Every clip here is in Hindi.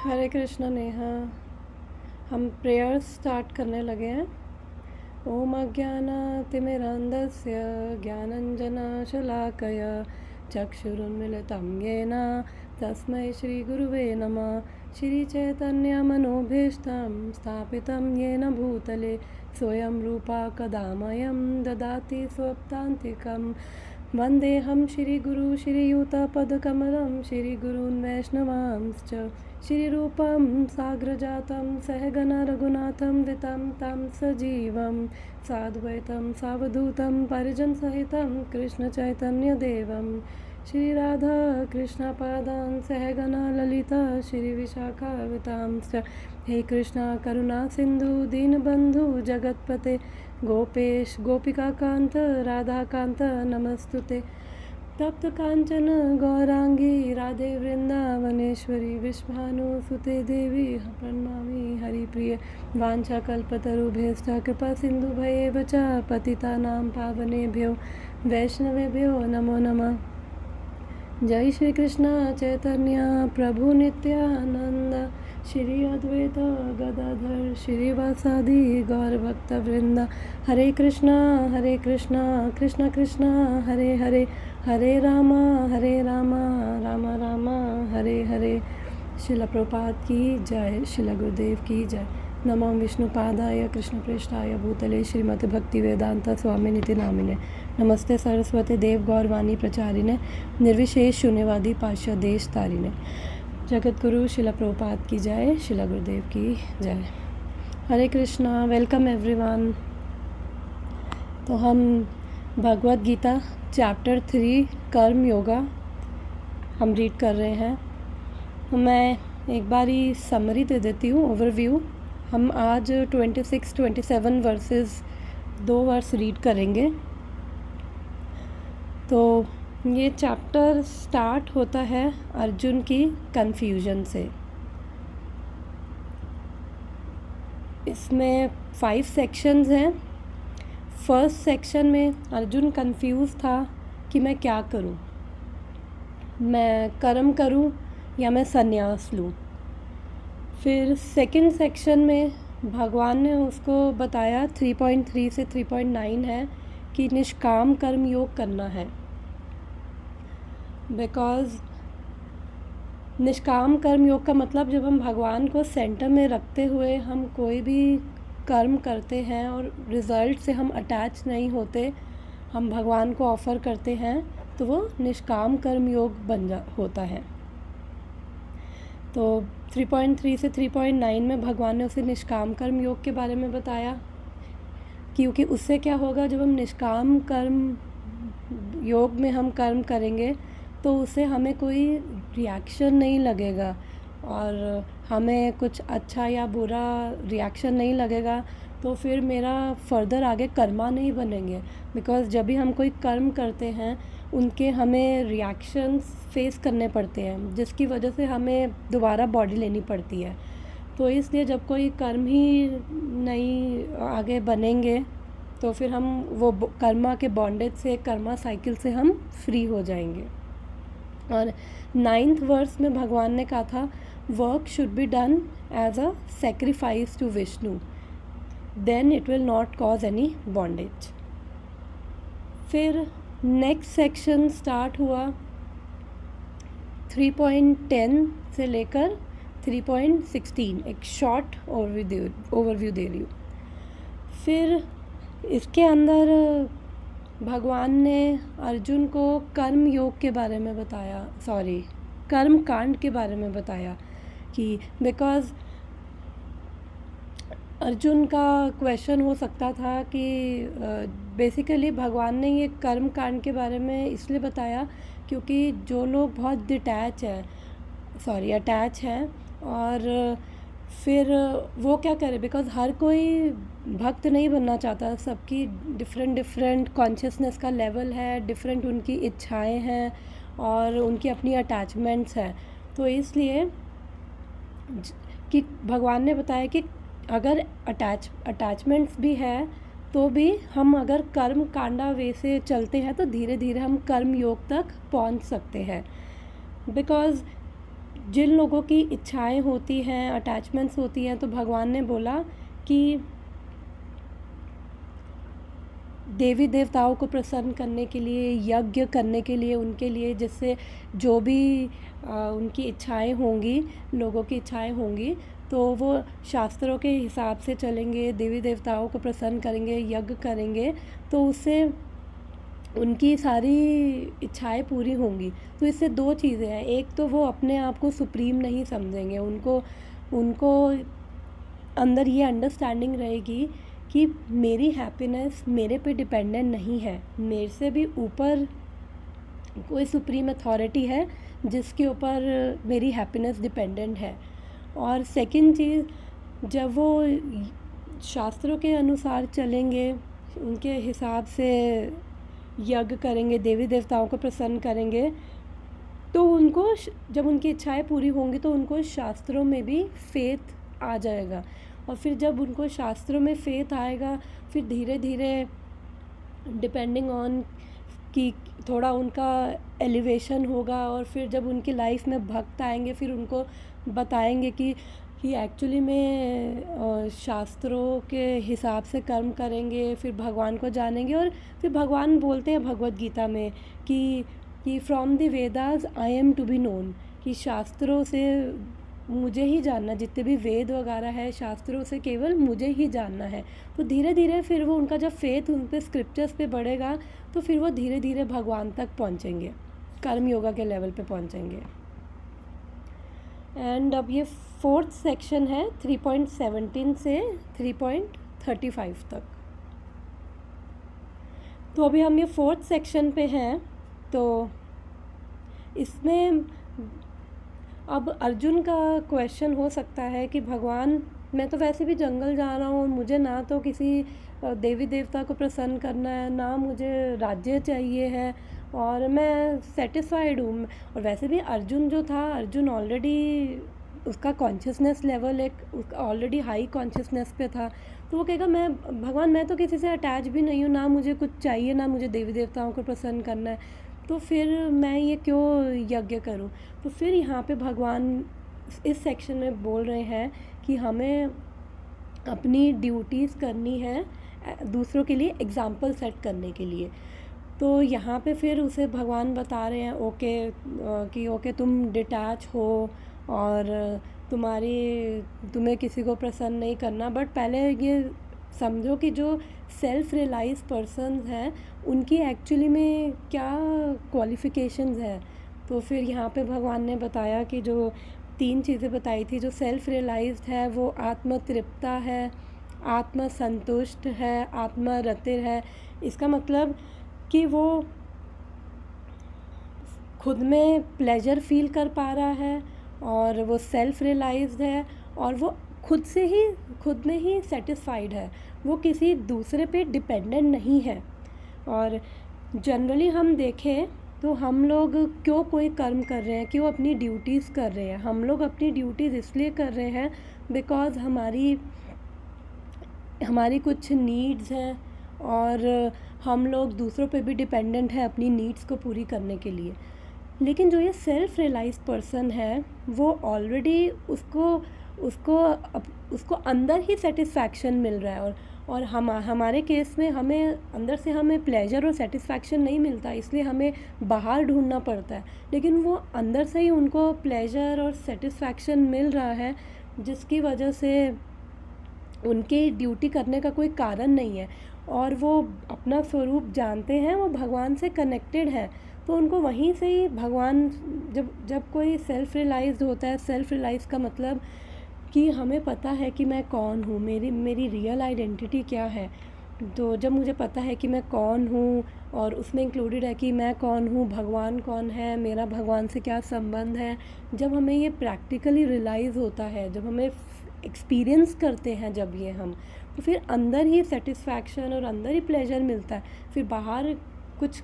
हरे कृष्णा नेहा। हम प्रेयर स्टार्ट करने लगे हैं। ओम अज्ञानातिमिरान्धस्य ज्ञानञ्जनशलाकया चक्षुरुन्मिलितं येन तस्मै श्रीगुरुवे नमः। श्रीचैतन्यमनोभीष्टं स्थापितं येन भूतले स्वयं रूपा कदा मह्यं ददाति स्वप्तान्तिकं। वन्देऽहं श्रीगुरु श्रीयुतपदकमलं श्रीगुरून् वैष्णवांश्च श्रीरूपं साग्रजातं सहगण रघुनाथं वितं तं सजीवं साद्वैतं सावधूतं परिजनसहितं कृष्णचैतन्यदेवं श्रीराधा कृष्णपादान् सहगणा ललिता श्रीविशाखावितांश्च। हे कृष्णा करुणा सिंधु दीनबंधु जगत्पते गोपेश गोपिकाकान्त राधाकान्त नमस्तुते। तप्त कांचन गौरांगी राधे वृंदावनेश्वरी विश्वानुसुते देवी प्रणमामि हरिप्रिय। वाञ्छाकल्पतरुभ्यश्च कृपा सिन्धुभ्येव च पतितानां पावनेभ्यो वैष्णवेभ्यो नमो नमः। जय श्री कृष्ण चैतन्य प्रभु नित्यानंद श्री अद्वैत गदाधर श्रीवासादि गौरभक्तवृंद। हरे कृष्णा कृष्ण कृष्ण हरे हरे हरे रामा राम राम हरे हरे। शिला प्रभुपाद की जय, शिला गुरुदेव की जय। नमो विष्णुपादाय कृष्णप्रेष्ठाय भूतले श्रीमते भक्तिवेदांत स्वामिनिति नामिने। नमस्ते सरस्वती देव गौरवाणी प्रचारिणे निर्विशेष शून्यवादी पाश्चादेश तारिणे। जगत गुरु शिला प्रभुपाद की जय, शिला गुरुदेव की जय। हरे कृष्णा, वेलकम एवरीवन। तो हम भगवद गीता चैप्टर 3 कर्म योगा हम रीड कर रहे हैं। तो मैं एक बारी समरी दे देती हूँ, ओवरव्यू। हम आज 26-27 वर्सेस 2 वर्स रीड करेंगे। तो ये चैप्टर स्टार्ट होता है अर्जुन की कन्फ्यूजन से। इसमें 5 सेक्शंस हैं। फर्स्ट सेक्शन में अर्जुन कंफ्यूज था कि मैं क्या करूं, मैं कर्म करूं या मैं संन्यास लूं। फिर सेकंड सेक्शन में भगवान ने उसको बताया 3.3 से 3.9 है कि निष्काम कर्म योग करना है। बिकॉज़ निष्काम कर्म योग का मतलब जब हम भगवान को सेंटर में रखते हुए हम कोई भी कर्म करते हैं और रिज़ल्ट से हम अटैच नहीं होते, हम भगवान को ऑफ़र करते हैं, तो वो निष्काम कर्म योग होता है। तो 3.3 से 3.9 में भगवान ने उसे निष्काम कर्म योग के बारे में बताया, क्योंकि उससे क्या होगा, जब हम निष्काम कर्म योग में हम कर्म करेंगे तो उससे हमें कोई रिएक्शन नहीं लगेगा और हमें कुछ अच्छा या बुरा रिएक्शन नहीं लगेगा, तो फिर मेरा फर्दर आगे कर्मा नहीं बनेंगे। बिकॉज़ जब भी हम कोई कर्म करते हैं उनके हमें रिएक्शंस फेस करने पड़ते हैं, जिसकी वजह से हमें दोबारा बॉडी लेनी पड़ती है। तो इसलिए जब कोई कर्म ही नहीं आगे बनेंगे तो फिर हम वो कर्मा के बॉन्डेज से, कर्मा साइकिल से हम फ्री हो जाएंगे। और 9th वर्स में भगवान ने कहा था, work should be done as a sacrifice to Vishnu, then it will not cause any bondage. फिर नेक्स्ट सेक्शन स्टार्ट हुआ 3.10 से लेकर 3.16, एक शॉर्ट ओवरव्यू दे रही हूँ। फिर इसके अंदर भगवान ने अर्जुन को कर्म योग के बारे में बताया, कर्म कांड के बारे में बताया कि बिकॉज़ अर्जुन का क्वेश्चन हो सकता था कि बेसिकली भगवान ने ये कर्म कांड के बारे में इसलिए बताया क्योंकि जो लोग बहुत अटैच हैं और फिर वो क्या करे, बिकॉज़ हर कोई भक्त नहीं बनना चाहता, सबकी डिफरेंट कॉन्शियसनेस का लेवल है, डिफरेंट उनकी इच्छाएं हैं और उनकी अपनी अटैचमेंट्स हैं। तो इसलिए कि भगवान ने बताया कि अगर अटैचमेंट्स भी है तो भी हम अगर कर्म कांडा वे से चलते हैं तो धीरे धीरे हम कर्म योग तक पहुंच सकते हैं। बिकॉज़ जिन लोगों की इच्छाएं होती हैं, अटैचमेंट्स होती हैं, तो भगवान ने बोला कि देवी देवताओं को प्रसन्न करने के लिए, यज्ञ करने के लिए उनके लिए, जिससे जो भी उनकी इच्छाएं होंगी, लोगों की इच्छाएं होंगी, तो वो शास्त्रों के हिसाब से चलेंगे, देवी देवताओं को प्रसन्न करेंगे, यज्ञ करेंगे, तो उससे उनकी सारी इच्छाएं पूरी होंगी। तो इससे दो चीज़ें हैं, एक तो वो अपने आप को सुप्रीम नहीं समझेंगे, उनको उनको अंदर ये अंडरस्टैंडिंग रहेगी कि मेरी हैप्पीनेस मेरे पे डिपेंडेंट नहीं है, मेरे से भी ऊपर कोई सुप्रीम अथॉरिटी है जिसके ऊपर मेरी हैप्पीनेस डिपेंडेंट है। और सेकंड चीज़, जब वो शास्त्रों के अनुसार चलेंगे, उनके हिसाब से यज्ञ करेंगे, देवी देवताओं को प्रसन्न करेंगे, तो उनको जब उनकी इच्छाएं पूरी होंगी तो उनको शास्त्रों में भी फेथ आ जाएगा। और फिर जब उनको शास्त्रों में फेथ आएगा, फिर धीरे धीरे डिपेंडिंग ऑन कि थोड़ा उनका एलिवेशन होगा, और फिर जब उनकी लाइफ में भक्त आएंगे, फिर उनको बताएंगे कि एक्चुअली में शास्त्रों के हिसाब से कर्म करेंगे, फिर भगवान को जानेंगे। और फिर भगवान बोलते हैं भगवत गीता में कि from the Vedas I am to be known, कि शास्त्रों से मुझे ही जानना, जितने भी वेद वगैरह है, शास्त्रों से केवल मुझे ही जानना है। तो धीरे धीरे फिर वो उनका जब फेथ उन पे स्क्रिप्चर्स पे बढ़ेगा, तो फिर वो धीरे धीरे भगवान तक पहुँचेंगे, कर्म योगा के लेवल पे पहुँचेंगे। एंड अब ये फोर्थ सेक्शन है 3.17 से 3.35 तक। तो अभी हम ये फोर्थ सेक्शन पे हैं। तो इसमें अब अर्जुन का क्वेश्चन हो सकता है कि भगवान, मैं तो वैसे भी जंगल जा रहा हूँ, मुझे ना तो किसी देवी देवता को प्रसन्न करना है, ना मुझे राज्य चाहिए है, और मैं सेटिस्फाइड हूँ। और वैसे भी अर्जुन जो था, अर्जुन ऑलरेडी उसका कॉन्शियसनेस लेवल एक ऑलरेडी हाई कॉन्शियसनेस पे था। तो वो कहेगा मैं भगवान, मैं तो किसी से अटैच भी नहीं हूँ, ना मुझे कुछ चाहिए, ना मुझे देवी देवताओं को प्रसन्न करना है, तो फिर मैं ये क्यों यज्ञ करूँ। तो फिर यहाँ पे भगवान इस सेक्शन में बोल रहे हैं कि हमें अपनी ड्यूटीज़ करनी है दूसरों के लिए एग्जाम्पल सेट करने के लिए। तो यहाँ पे फिर उसे भगवान बता रहे हैं कि ओके तुम डिटैच हो और तुम्हें किसी को प्रसन्न नहीं करना, बट पहले ये समझो कि जो सेल्फ रियलाइज पर्सन हैं उनकी एक्चुअली में क्या क्वालिफ़िकेशंस है। तो फिर यहाँ पे भगवान ने बताया कि जो 3 चीज़ें बताई थी, जो सेल्फ रियलाइज्ड है वो आत्म तृप्ता है, आत्म संतुष्ट है, आत्म रतिर है। इसका मतलब कि वो खुद में प्लेजर फील कर पा रहा है, और वो सेल्फ रियलाइज्ड है, और वो खुद में ही सेटिस्फाइड है, वो किसी दूसरे पे डिपेंडेंट नहीं है। और जनरली हम देखें तो हम लोग क्यों कोई कर्म कर रहे हैं, क्यों अपनी ड्यूटीज़ कर रहे हैं। हम लोग अपनी ड्यूटीज़ इसलिए कर रहे हैं बिकॉज़ हमारी कुछ नीड्स हैं, और हम लोग दूसरों पे भी डिपेंडेंट हैं अपनी नीड्स को पूरी करने के लिए। लेकिन जो ये सेल्फ रियलाइज पर्सन है, वो ऑलरेडी उसको अंदर ही सेटिस्फैक्शन मिल रहा है। और हमारे केस में हमें अंदर से हमें प्लेजर और सेटिस्फैक्शन नहीं मिलता, इसलिए हमें बाहर ढूंढना पड़ता है। लेकिन वो अंदर से ही उनको प्लेजर और सेटिस्फैक्शन मिल रहा है, जिसकी वजह से उनकी ड्यूटी करने का कोई कारण नहीं है, और वो अपना स्वरूप जानते हैं, वो भगवान से कनेक्टेड है। तो उनको वहीं से ही भगवान, जब कोई सेल्फ रियलाइज्ड होता है, सेल्फ रियलाइज का मतलब कि हमें पता है कि मैं कौन हूँ, मेरी रियल आइडेंटिटी क्या है। तो जब मुझे पता है कि मैं कौन हूँ, और उसमें इंक्लूडेड है कि मैं कौन हूँ, भगवान कौन है, मेरा भगवान से क्या संबंध है, जब हमें ये प्रैक्टिकली रियलाइज़ होता है, जब हमें एक्सपीरियंस करते हैं जब ये हम, तो फिर अंदर ही सेटिस्फैक्शन और अंदर ही प्लेजर मिलता है, फिर बाहर कुछ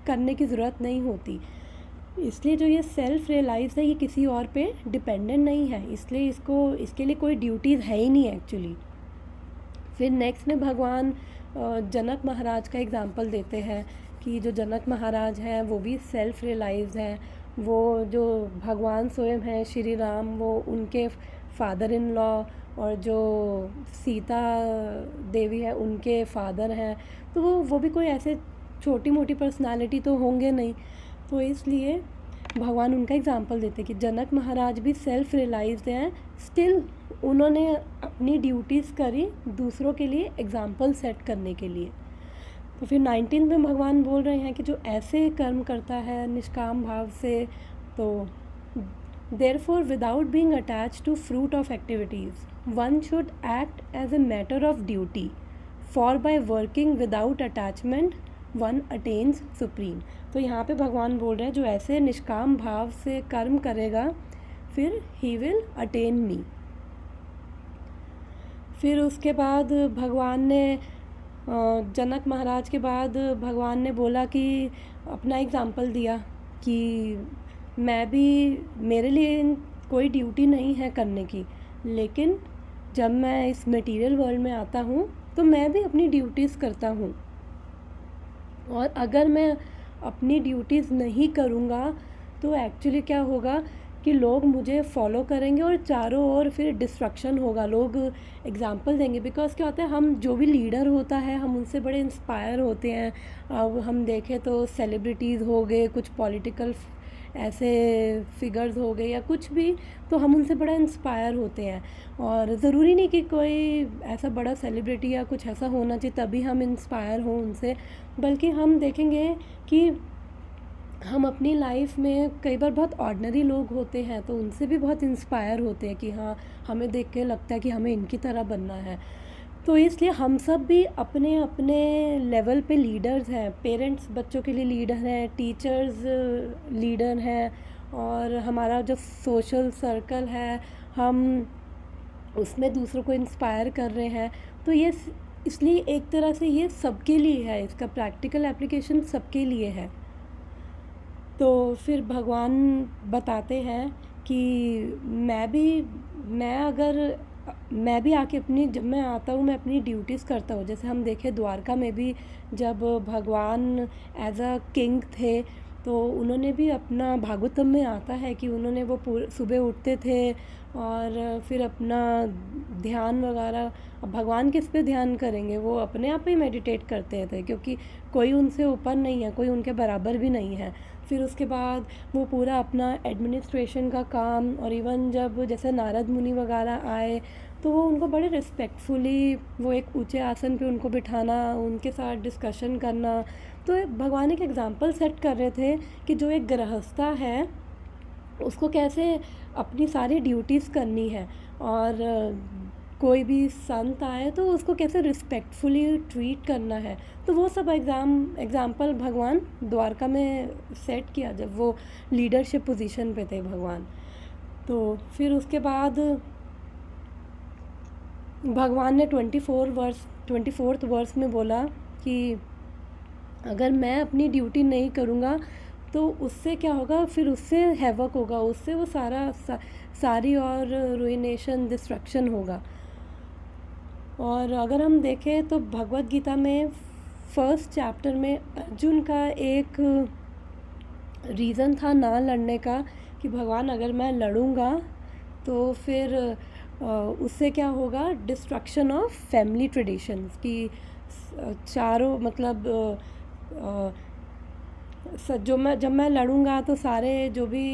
करने की ज़रूरत नहीं होती। इसलिए जो ये सेल्फ रियलाइज है, ये किसी और पे डिपेंडेंट नहीं है, इसलिए इसके लिए कोई ड्यूटीज़ है ही नहीं एक्चुअली। फिर नेक्स्ट में भगवान जनक महाराज का एग्जांपल देते हैं कि जो जनक महाराज हैं वो भी सेल्फ रियलाइज हैं, वो जो भगवान स्वयं हैं श्री राम, वो उनके फादर इन लॉ, और जो सीता देवी है उनके फादर हैं, तो वो भी कोई ऐसे छोटी मोटी पर्सनालिटी तो होंगे नहीं। तो इसलिए भगवान उनका एग्जाम्पल देते कि जनक महाराज भी सेल्फ रियलाइज्ड हैं, स्टिल उन्होंने अपनी ड्यूटीज़ करी दूसरों के लिए एग्जाम्पल सेट करने के लिए। तो फिर 19 में भगवान बोल रहे हैं कि जो ऐसे कर्म करता है निष्काम भाव से, तो therefore without being attached to fruit of activities one should act as a matter of duty, for by working without attachment one attains supreme. तो यहाँ पे भगवान बोल रहे हैं जो ऐसे निष्काम भाव से कर्म करेगा फिर ही विल अटेन मी। फिर उसके बाद भगवान ने जनक महाराज के बाद भगवान ने बोला कि अपना एग्जाम्पल दिया कि मैं भी, मेरे लिए कोई ड्यूटी नहीं है करने की, लेकिन जब मैं इस मटेरियल वर्ल्ड में आता हूँ तो मैं भी अपनी ड्यूटीज़ करता हूँ, और अगर मैं अपनी ड्यूटीज़ नहीं करूँगा तो एक्चुअली क्या होगा कि लोग मुझे फॉलो करेंगे और चारों ओर फिर डिस्ट्रक्शन होगा। लोग एग्जाम्पल देंगे, बिकॉज क्या होता है, हम जो भी लीडर होता है हम उनसे बड़े इंस्पायर होते हैं। अब हम देखें तो सेलिब्रिटीज़ हो गए, कुछ पॉलिटिकल ऐसे फिगर्स हो गए या कुछ भी, तो हम उनसे बड़ा इंस्पायर होते हैं। और ज़रूरी नहीं कि कोई ऐसा बड़ा सेलिब्रिटी या कुछ ऐसा होना चाहिए तभी हम इंस्पायर हों उनसे, बल्कि हम देखेंगे कि हम अपनी लाइफ में कई बार बहुत ऑर्डिनरी लोग होते हैं तो उनसे भी बहुत इंस्पायर होते हैं कि हाँ, हमें देख के लगता है कि हमें इनकी तरह बनना है। तो इसलिए हम सब भी अपने अपने लेवल पे लीडर्स हैं। पेरेंट्स बच्चों के लिए लीडर हैं, टीचर्स लीडर हैं, और हमारा जो सोशल सर्कल है हम उसमें दूसरों को इंस्पायर कर रहे हैं। तो ये इसलिए एक तरह से ये सबके लिए है, इसका प्रैक्टिकल एप्लीकेशन सबके लिए है। तो फिर भगवान बताते हैं कि मैं भी आके अपनी, जब मैं आता हूँ मैं अपनी ड्यूटीज़ करता हूँ। जैसे हम देखें द्वारका में भी जब भगवान एज अ किंग थे तो उन्होंने भी अपना, भागवतम में आता है कि उन्होंने वो सुबह उठते थे और फिर अपना ध्यान वगैरह, अब भगवान किस पे ध्यान करेंगे, वो अपने आप ही मेडिटेट करते थे क्योंकि कोई उनसे ऊपर नहीं है, कोई उनके बराबर भी नहीं है। फिर उसके बाद वो पूरा अपना एडमिनिस्ट्रेशन का काम, और इवन जब जैसे नारद मुनि वगैरह आए तो वो उनको बड़े रिस्पेक्टफुली वो एक ऊंचे आसन पे उनको बिठाना, उनके साथ डिस्कशन करना। तो भगवान एक एग्जांपल सेट कर रहे थे कि जो एक गृहस्था है उसको कैसे अपनी सारी ड्यूटीज़ करनी है, और कोई भी संत आए तो उसको कैसे रिस्पेक्टफुली ट्रीट करना है। तो वो सब एग्जाम्पल भगवान द्वारका में सेट किया जब वो लीडरशिप पोजीशन पे थे भगवान। तो फिर उसके बाद भगवान ने 24th वर्स में बोला कि अगर मैं अपनी ड्यूटी नहीं करूँगा तो उससे क्या होगा, फिर उससे हैवक होगा, उससे वो सारी और रुइनेशन, डिस्ट्रक्शन होगा। और अगर हम देखें तो भगवत गीता में फर्स्ट चैप्टर में अर्जुन का एक रीज़न था ना लड़ने का कि भगवान अगर मैं लड़ूंगा तो फिर उससे क्या होगा, डिस्ट्रक्शन ऑफ फैमिली ट्रेडिशंस की चारों, मतलब जब मैं लड़ूंगा तो सारे जो भी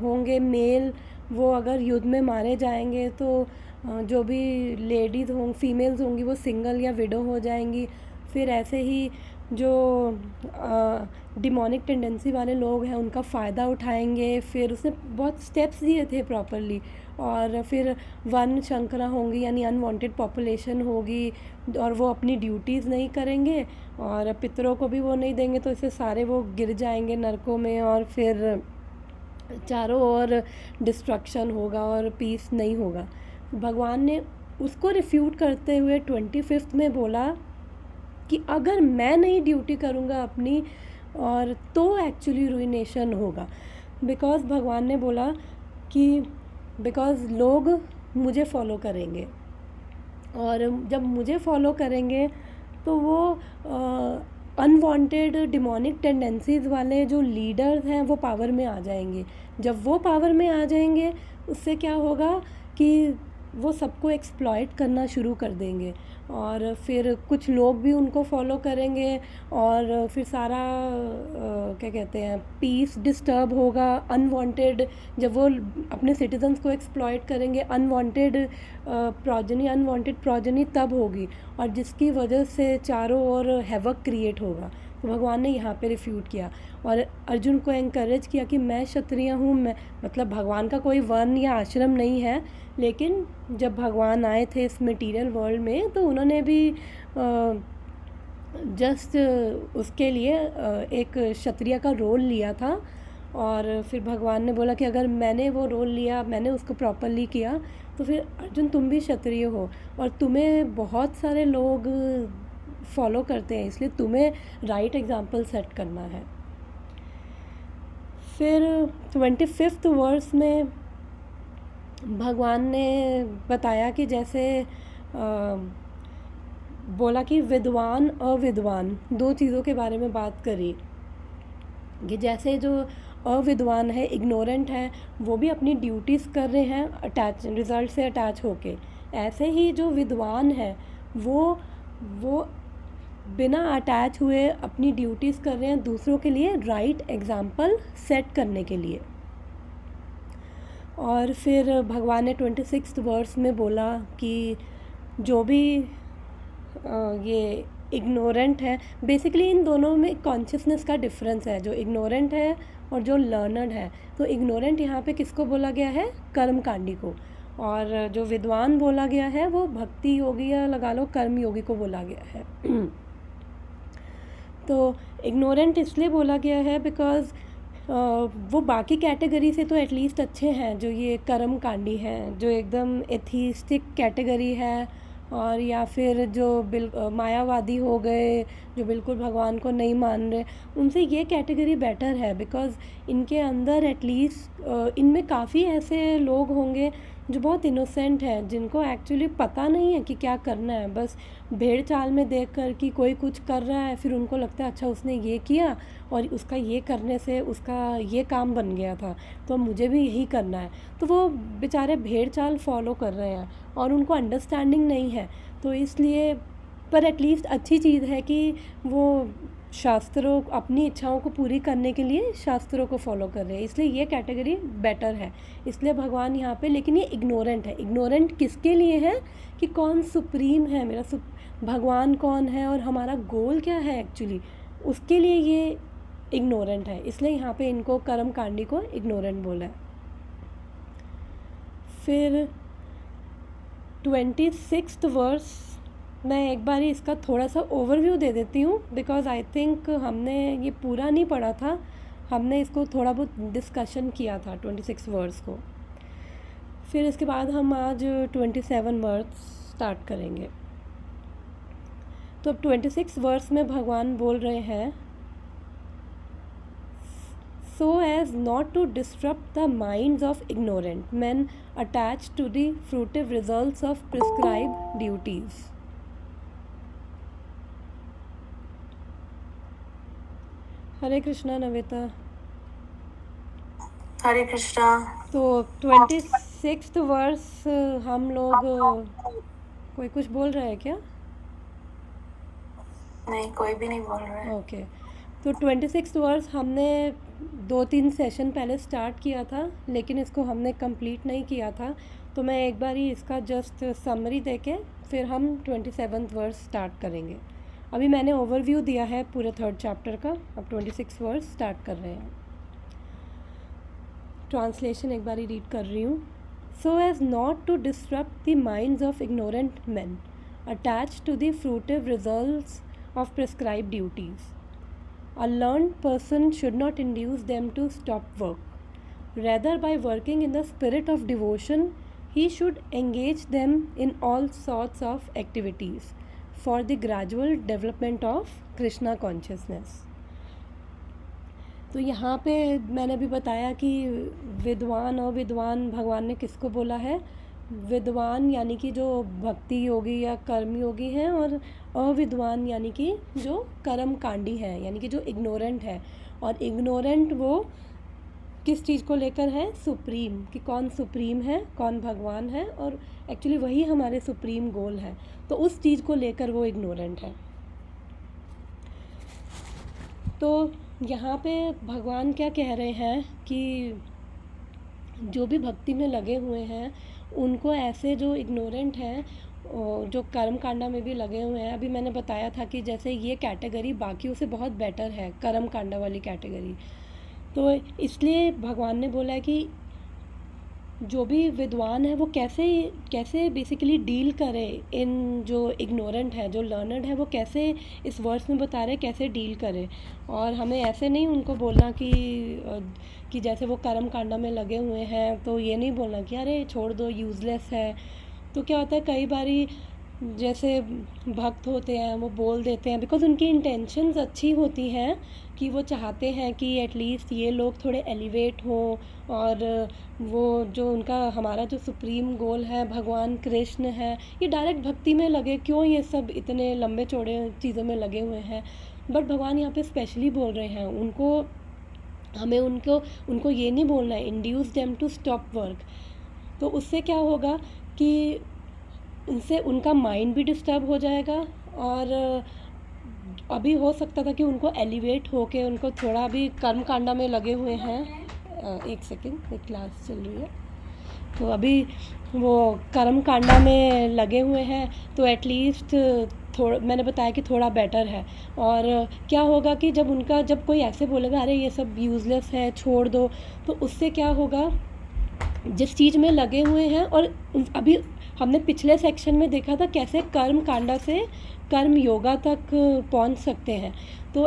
होंगे मेल, वो अगर युद्ध में मारे जाएंगे तो जो भी लेडीज़ होंगी, फीमेल्स होंगी, वो सिंगल या विडो हो जाएंगी। फिर ऐसे ही जो डिमोनिक टेंडेंसी वाले लोग हैं उनका फ़ायदा उठाएंगे। फिर उसने बहुत स्टेप्स दिए थे प्रॉपरली। और फिर वन शंकरा होंगी यानी अनवांटेड पॉपुलेशन होगी, और वो अपनी ड्यूटीज़ नहीं करेंगे और पितरों को भी वो नहीं देंगे, तो इससे सारे वो गिर जाएंगे नरकों में, और फिर चारों ओर डिस्ट्रक्शन होगा और पीस नहीं होगा। भगवान ने उसको रिफ्यूट करते हुए 25th में बोला कि अगर मैं नहीं ड्यूटी करूँगा अपनी, और तो एक्चुअली रुइनेशन होगा। बिकॉज़ भगवान ने बोला कि बिकॉज़ लोग मुझे फॉलो करेंगे, और जब मुझे फॉलो करेंगे तो वो अनवांटेड डिमोनिक टेंडेंसीज़ वाले जो लीडर्स हैं वो पावर में आ जाएंगे। जब वो पावर में आ जाएंगे उससे क्या होगा कि वो सबको एक्सप्लॉइट करना शुरू कर देंगे और फिर कुछ लोग भी उनको फॉलो करेंगे और फिर सारा क्या कहते हैं पीस डिस्टर्ब होगा। अनवांटेड जब वो अपने सिटीजन्स को एक्सप्लॉइट करेंगे अनवांटेड प्रोजनी तब होगी और जिसकी वजह से चारों ओर हैवक क्रिएट होगा। तो भगवान ने यहाँ पे रिफ्यूट किया और अर्जुन को एनकरेज किया कि मैं क्षत्रिय हूँ। मैं मतलब भगवान का कोई वर्ण या आश्रम नहीं है, लेकिन जब भगवान आए थे इस मटेरियल वर्ल्ड में तो उन्होंने भी जस्ट उसके लिए एक क्षत्रिय का रोल लिया था। और फिर भगवान ने बोला कि अगर मैंने वो रोल लिया, मैंने उसको प्रॉपरली किया, तो फिर अर्जुन तुम भी क्षत्रिय हो और तुम्हें बहुत सारे लोग फॉलो करते हैं, इसलिए तुम्हें राइट एग्जाम्पल सेट करना है। फिर 25th वर्स में भगवान ने बताया कि जैसे बोला कि विद्वान अविद्वान दो चीज़ों के बारे में बात करी कि जैसे जो अविद्वान है, इग्नोरेंट है, वो भी अपनी ड्यूटीज़ कर रहे हैं अटैच रिज़ल्ट से अटैच होके, ऐसे ही जो विद्वान है वो बिना अटैच हुए अपनी ड्यूटीज़ कर रहे हैं दूसरों के लिए राइट एग्जाम्पल सेट करने के लिए। और फिर भगवान ने 26th वर्स में बोला कि जो भी ये इग्नोरेंट है, बेसिकली इन दोनों में कॉन्शियसनेस का डिफरेंस है, जो इग्नोरेंट है और जो लर्नड है। तो इग्नोरेंट यहाँ पे किसको बोला गया है? कर्मकांडी को, और जो विद्वान बोला गया है वो भक्ति योगी या लगा लो कर्म योगी को बोला गया है। तो इग्नोरेंट इसलिए बोला गया है बिकॉज़ वो बाकी कैटेगरी से तो एटलीस्ट अच्छे हैं, जो ये कर्मकांडी हैं, जो एकदम एथिस्टिक कैटेगरी है, और या फिर जो मायावादी हो गए, जो बिल्कुल भगवान को नहीं मान रहे, उनसे ये कैटेगरी बेटर है बिकॉज़ इनके अंदर एटलीस्ट इनमें काफ़ी ऐसे लोग होंगे जो बहुत इनोसेंट हैं, जिनको एक्चुअली पता नहीं है कि क्या करना है। बस भेड़ चाल में देख कर कि कोई कुछ कर रहा है, फिर उनको लगता है अच्छा उसने ये किया और उसका ये करने से उसका ये काम बन गया था, तो मुझे भी यही करना है। तो वो बेचारे भेड़ चाल फॉलो कर रहे हैं और उनको अंडरस्टैंडिंग नहीं है। तो इसलिए पर एटलीस्ट अच्छी चीज़ है कि वो शास्त्रों अपनी इच्छाओं को पूरी करने के लिए शास्त्रों को फॉलो कर रहे हैं, इसलिए ये कैटेगरी बेटर है। इसलिए भगवान यहाँ पे, लेकिन ये इग्नोरेंट है। इग्नोरेंट किसके लिए है कि कौन सुप्रीम है, मेरा भगवान कौन है और हमारा गोल क्या है एक्चुअली, उसके लिए ये इग्नोरेंट है। इसलिए यहाँ पे इनको कर्मकांडी को इग्नोरेंट बोला है। फिर 26th वर्स मैं एक बार इसका थोड़ा सा ओवरव्यू दे देती हूँ बिकॉज़ आई थिंक हमने ये पूरा नहीं पढ़ा था, हमने इसको थोड़ा बहुत डिस्कशन किया था 26 वर्स को। फिर इसके बाद हम आज 27 वर्स स्टार्ट करेंगे। तो अब 26 वर्स में भगवान बोल रहे हैं, so as not to disrupt the minds of ignorant men attached to the fruitive results of prescribed duties. हरे कृष्णा नवेता। हरे कृष्णा। तो 26th वर्स हम लोग, कोई कुछ बोल रहा है क्या? नहीं, कोई भी नहीं बोल रहा है। ओके। तो 26th वर्स हमने 2-3 सेशन पहले स्टार्ट किया था, लेकिन इसको हमने कंप्लीट नहीं किया था, तो मैं एक बार ही इसका जस्ट समरी देके फिर हम 27th वर्स स्टार्ट करेंगे। अभी मैंने ओवरव्यू दिया है पूरे 3rd चैप्टर का, अब 26 वर्स स्टार्ट कर रहे हैं। ट्रांसलेशन एक बार ही रीड कर रही हूँ। So as not to disrupt the minds of ignorant men attached to the fruitive results of prescribed duties. A learned person should not induce them to stop work. Rather, by working in the spirit of devotion, he should engage them in all sorts of activities for the gradual development of Krishna consciousness. तो यहाँ पे मैंने भी बताया कि विद्वान और विद्वान भगवान ने किसको बोला है विद्वान यानी कि जो भक्ति योगी या कर्म योगी हैं, और अविद्वान यानी कि जो कर्म कांडी है, यानी कि जो इग्नोरेंट है। और इग्नोरेंट वो किस चीज़ को लेकर है? सुप्रीम, कि कौन सुप्रीम है, कौन भगवान है, और एक्चुअली वही हमारे सुप्रीम गोल है। तो उस चीज़ को लेकर वो इग्नोरेंट है। तो यहाँ पे भगवान क्या कह रहे हैं कि जो भी भक्ति में लगे हुए हैं उनको ऐसे जो इग्नोरेंट हैं, जो कर्म कांडा में भी लगे हुए हैं, अभी मैंने बताया था कि जैसे ये कैटेगरी बाकियों से बहुत बेटर है, कर्म कांडा वाली कैटेगरी। तो इसलिए भगवान ने बोला है कि जो भी विद्वान है वो कैसे कैसे बेसिकली डील करे इन जो इग्नोरेंट है, जो लर्नड है, वो कैसे इस वर्ड्स में बता रहे कैसे डील करे। और हमें ऐसे नहीं उनको बोलना कि जैसे वो कर्म कांडा में लगे हुए हैं तो ये नहीं बोलना कि अरे छोड़ दो, यूज़लेस है। तो क्या होता है कई बारी जैसे भक्त होते हैं वो बोल देते हैं, बिकॉज़ उनकी इंटेंशंस अच्छी होती हैं कि वो चाहते हैं कि एटलीस्ट ये लोग थोड़े एलिवेट हों, और वो जो उनका हमारा जो सुप्रीम गोल है भगवान कृष्ण है, ये डायरेक्ट भक्ति में लगे, क्यों ये सब इतने लंबे चौड़े चीज़ों में लगे हुए हैं। बट भगवान यहाँ पे स्पेशली बोल रहे हैं हमें उनको ये नहीं बोलना है induce them to stop work. तो उससे क्या होगा कि उनसे उनका माइंड भी डिस्टर्ब हो जाएगा, और अभी हो सकता था कि उनको एलिवेट होके उनको थोड़ा भी कर्म कांडा में लगे हुए हैं। एक सेकेंड, एक क्लास चल रही है, तो अभी वो कर्म कांडा में लगे हुए हैं तो एटलीस्ट थोड़ा, मैंने बताया कि थोड़ा बेटर है। और क्या होगा कि जब कोई ऐसे बोलेगा अरे ये सब यूज़लेस है छोड़ दो, तो उससे क्या होगा, जिस चीज़ में लगे हुए हैं, और अभी हमने पिछले सेक्शन में देखा था कैसे कर्म कांडा से कर्म योगा तक पहुंच सकते हैं। तो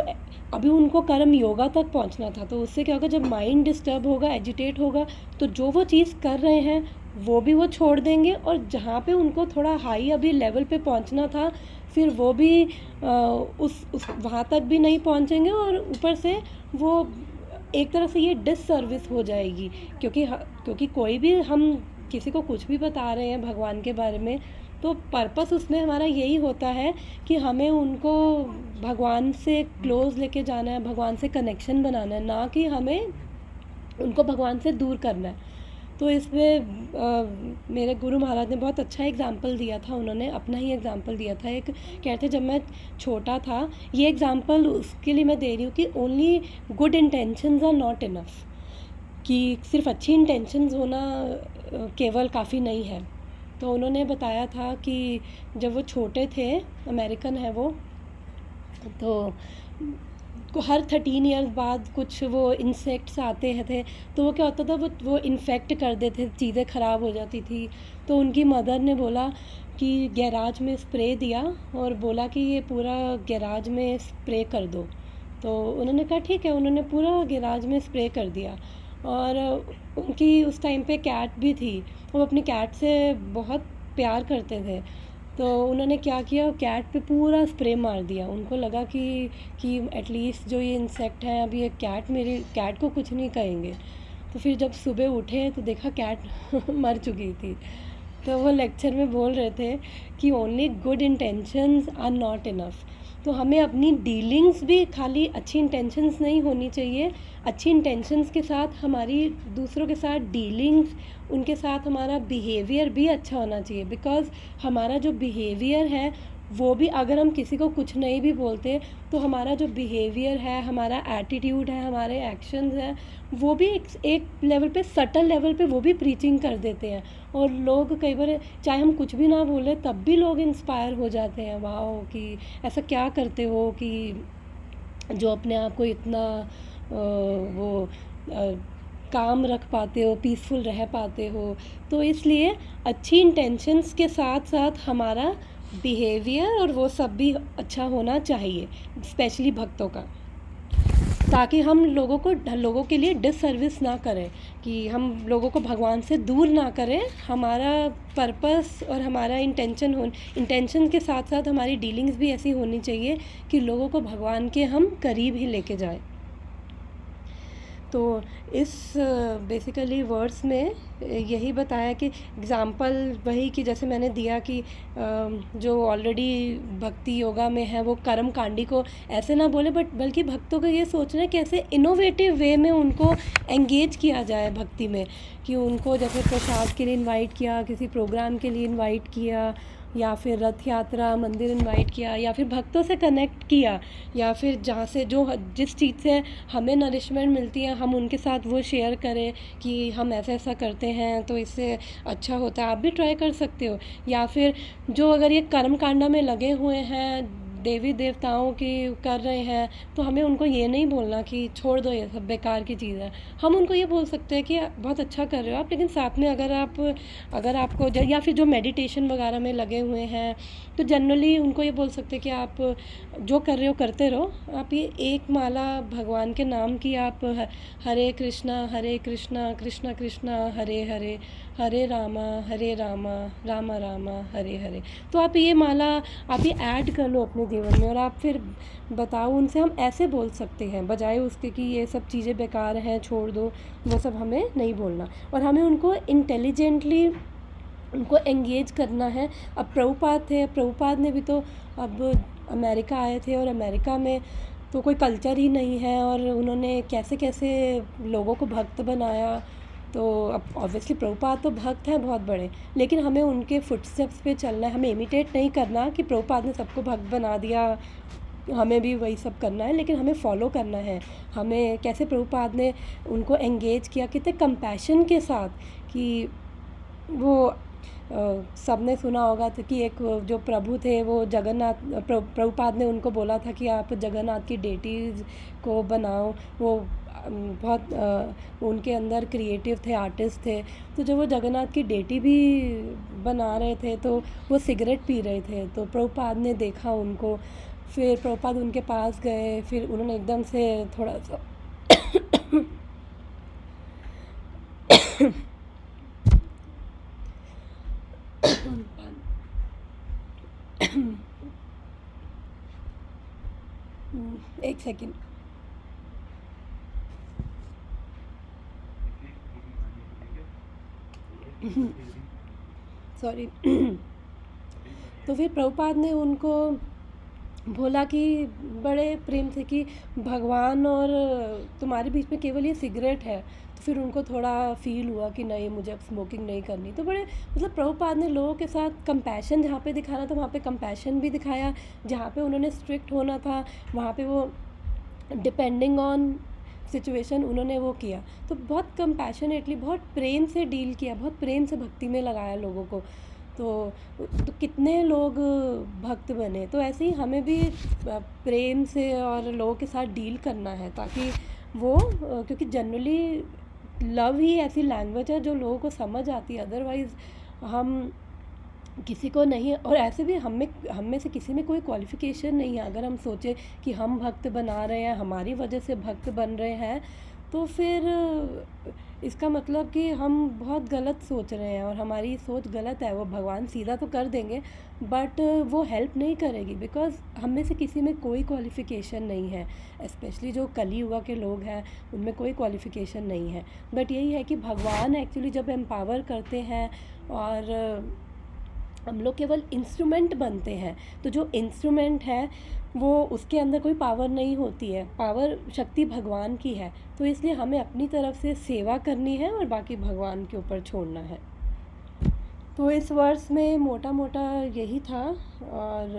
अभी उनको कर्म योगा तक पहुंचना था, तो उससे क्या होगा, जब माइंड डिस्टर्ब होगा, एजिटेट होगा, तो जो वो चीज़ कर रहे हैं वो भी वो छोड़ देंगे, और जहाँ पे उनको थोड़ा हाई अभी लेवल पे पहुंचना था फिर वो भी उस वहाँ तक भी नहीं पहुँचेंगे, और ऊपर से वो एक तरह से ये डिससर्विस हो जाएगी। क्योंकि कोई भी हम किसी को कुछ भी बता रहे हैं भगवान के बारे में, तो पर्पस उसमें हमारा यही होता है कि हमें उनको भगवान से क्लोज लेके जाना है, भगवान से कनेक्शन बनाना है, ना कि हमें उनको भगवान से दूर करना है। तो इसमें मेरे गुरु महाराज ने बहुत अच्छा एग्जाम्पल दिया था, उन्होंने अपना ही एग्जाम्पल दिया था। एक कहते जब मैं छोटा था, ये एग्जाम्पल उसके लिए मैं दे रही हूँ कि only good intentions are not enough, कि सिर्फ अच्छी इंटेंशंस होना केवल काफ़ी नहीं है। तो उन्होंने बताया था कि जब वो छोटे थे, अमेरिकन है वो, तो हर 13 ईयर्स बाद कुछ वो इंसेक्ट्स आते थे, तो वो क्या होता था, वो इन्फेक्ट कर देते, चीज़ें ख़राब हो जाती थी। तो उनकी मदर ने बोला कि गैराज में स्प्रे दिया और बोला कि ये पूरा गैराज में स्प्रे कर दो। तो उन्होंने कहा ठीक है, उन्होंने पूरा गैराज में स्प्रे कर दिया। और उनकी उस टाइम पे कैट भी थी, वो अपनी कैट से बहुत प्यार करते थे। तो उन्होंने क्या किया, कैट पे पूरा स्प्रे मार दिया। उनको लगा कि एटलीस्ट जो ये इंसेक्ट है, अभी ये मेरी कैट को कुछ नहीं कहेंगे। तो फिर जब सुबह उठे तो देखा कैट मर चुकी थी। तो वो लेक्चर में बोल रहे थे कि only good intentions are not enough. तो हमें अपनी डीलिंग्स भी खाली अच्छी इंटेंशंस नहीं होनी चाहिए, अच्छी इंटेंशंस के साथ हमारी दूसरों के साथ डीलिंग्स, उनके साथ हमारा बिहेवियर भी अच्छा होना चाहिए। बिकॉज़ हमारा जो बिहेवियर है वो भी, अगर हम किसी को कुछ नहीं भी बोलते तो हमारा जो बिहेवियर है, हमारा एटीट्यूड है, हमारे एक्शंस हैं, वो भी एक लेवल पे, सटल लेवल पे वो भी प्रीचिंग कर देते हैं। और लोग कई बार चाहे हम कुछ भी ना बोले तब भी लोग इंस्पायर हो जाते हैं, वाह कि ऐसा क्या करते हो कि जो अपने आप को इतना काम रख पाते हो, पीसफुल रह पाते हो। तो इसलिए अच्छी इंटेंशंस के साथ साथ हमारा बिहेवियर और वो सब भी अच्छा होना चाहिए, स्पेशली भक्तों का, ताकि हम लोगों के लिए डिससर्विस ना करें, कि हम लोगों को भगवान से दूर ना करें। हमारा पर्पस और हमारा इंटेंशन के साथ साथ हमारी डीलिंग्स भी ऐसी होनी चाहिए कि लोगों को भगवान के हम करीब ही लेके जाएं। तो इस बेसिकली वर्ड्स में यही बताया कि एग्ज़ाम्पल वही कि जैसे मैंने दिया कि जो ऑलरेडी भक्ति योगा में है वो कर्मकांडी को ऐसे ना बोले, बट बल्कि भक्तों को ये सोचना है कि ऐसे इनोवेटिव वे में उनको एंगेज किया जाए भक्ति में, कि उनको जैसे प्रसाद के लिए इनवाइट किया, किसी प्रोग्राम के लिए इनवाइट किया, या फिर रथ यात्रा मंदिर इनवाइट किया, या फिर भक्तों से कनेक्ट किया, या फिर जहाँ से जो जिस चीज़ से हमें नरिशमेंट मिलती है हम उनके साथ वो शेयर करें कि हम ऐसा ऐसा करते हैं तो इससे अच्छा होता है, आप भी ट्राई कर सकते हो। या फिर जो अगर ये कर्म कांडा में लगे हुए हैं, देवी देवताओं की कर रहे हैं, तो हमें उनको ये नहीं बोलना कि छोड़ दो ये सब बेकार की चीज़ है। हम उनको ये बोल सकते हैं कि बहुत अच्छा कर रहे हो आप, लेकिन साथ में अगर आपको या फिर जो मेडिटेशन वगैरह में लगे हुए हैं तो जनरली उनको ये बोल सकते हैं कि आप जो कर रहे हो करते रहो, आप ये एक माला भगवान के नाम की आप हरे कृष्णा कृष्णा कृष्णा हरे हरे, हरे रामा रामा रामा हरे हरे, तो आप ये माला आप ये ऐड कर लो अपने जीवन में, और आप फिर बताओ उनसे, हम ऐसे बोल सकते हैं बजाय उसके कि ये सब चीज़ें बेकार हैं छोड़ दो, वो सब हमें नहीं बोलना, और हमें उनको इंटेलिजेंटली उनको एंगेज करना है। अब प्रभुपाद ने भी तो अब अमेरिका आए थे, और अमेरिका में तो कोई कल्चर ही नहीं है, और उन्होंने कैसे कैसे लोगों को भक्त बनाया। तो अब ऑब्वियसली प्रभुपाद तो भक्त हैं बहुत बड़े, लेकिन हमें उनके फुटस्टेप्स पे चलना है, हमें इमिटेट नहीं करना कि प्रभुपाद ने सबको भक्त बना दिया, हमें भी वही सब करना है, लेकिन हमें फॉलो करना है हमें कैसे प्रभुपाद ने उनको एंगेज किया, कितने कंपैशन के साथ, कि वो सबने सुना होगा तो कि एक जो प्रभु थे वो प्रभुपाद ने उनको बोला था कि आप जगन्नाथ की डेटीज़ को बनाओ, वो बहुत उनके अंदर क्रिएटिव थे, आर्टिस्ट थे, तो जब वो जगन्नाथ की डेटी भी बना रहे थे तो वो सिगरेट पी रहे थे, तो प्रभुपाद ने देखा उनको, फिर प्रभुपाद उनके पास गए, फिर उन्होंने एकदम से थोड़ा सा एक सेकेंड, सॉरी। तो फिर प्रभुपाद ने उनको बोला कि बड़े प्रेम से कि भगवान और तुम्हारे बीच में केवल ये सिगरेट है, तो फिर उनको थोड़ा फील हुआ कि नहीं मुझे अब स्मोकिंग नहीं करनी, तो बड़े मतलब प्रभुपाद ने लोगों के साथ कंपैशन जहाँ पे दिखाना था वहाँ पे कंपैशन भी दिखाया, जहाँ पे उन्होंने स्ट्रिक्ट होना था वहाँ पे वो डिपेंडिंग ऑन सिचुएशन उन्होंने वो किया, तो बहुत कंपैशनेटली बहुत प्रेम से डील किया, बहुत प्रेम से भक्ति में लगाया लोगों को, तो कितने लोग भक्त बने। तो ऐसे ही हमें भी प्रेम से और लोगों के साथ डील करना है, ताकि वो क्योंकि जनरली लव ही ऐसी लैंग्वेज है जो लोगों को समझ आती है, अदरवाइज़ हम किसी को नहीं, और ऐसे भी हम में से किसी में कोई क्वालिफ़िकेशन नहीं है, अगर हम सोचें कि हम भक्त बना रहे हैं, हमारी वजह से भक्त बन रहे हैं, तो फिर इसका मतलब कि हम बहुत गलत सोच रहे हैं, और हमारी सोच गलत है। वो भगवान सीधा तो कर देंगे बट वो हेल्प नहीं करेगी, बिकॉज़ हम में से किसी में कोई क्वालिफ़िकेशन नहीं है, स्पेशली जो कलियुगा के लोग हैं उनमें कोई क्वालिफ़िकेशन नहीं है। बट यही है कि भगवान एक्चुअली जब एम्पावर करते हैं और हम लोग केवल इंस्ट्रूमेंट बनते हैं, तो जो इंस्ट्रूमेंट है वो उसके अंदर कोई पावर नहीं होती है, पावर शक्ति भगवान की है, तो इसलिए हमें अपनी तरफ से सेवा करनी है और बाकी भगवान के ऊपर छोड़ना है। तो इस वर्ष में मोटा मोटा यही था, और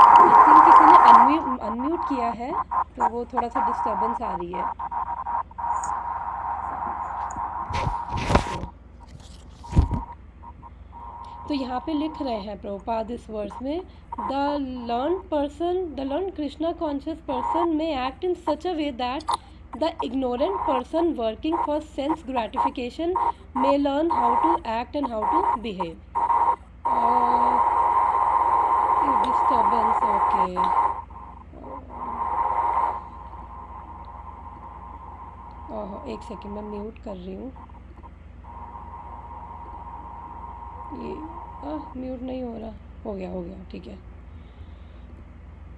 आई थिंक किसी ने अनम्यूट किया है तो वो थोड़ा सा डिस्टर्बेंस आ रही है। तो यहाँ पे लिख रहे हैं प्रभुपाद इस वर्ष में, the learned Krishna conscious person may act in such a way that the ignorant person working for sense gratification may learn how to act and how to behave. Disturbance, okay, oh एक सेकेंड मैं म्यूट कर रही हूँ, ये म्यूट नहीं हो रहा, हो गया ठीक है।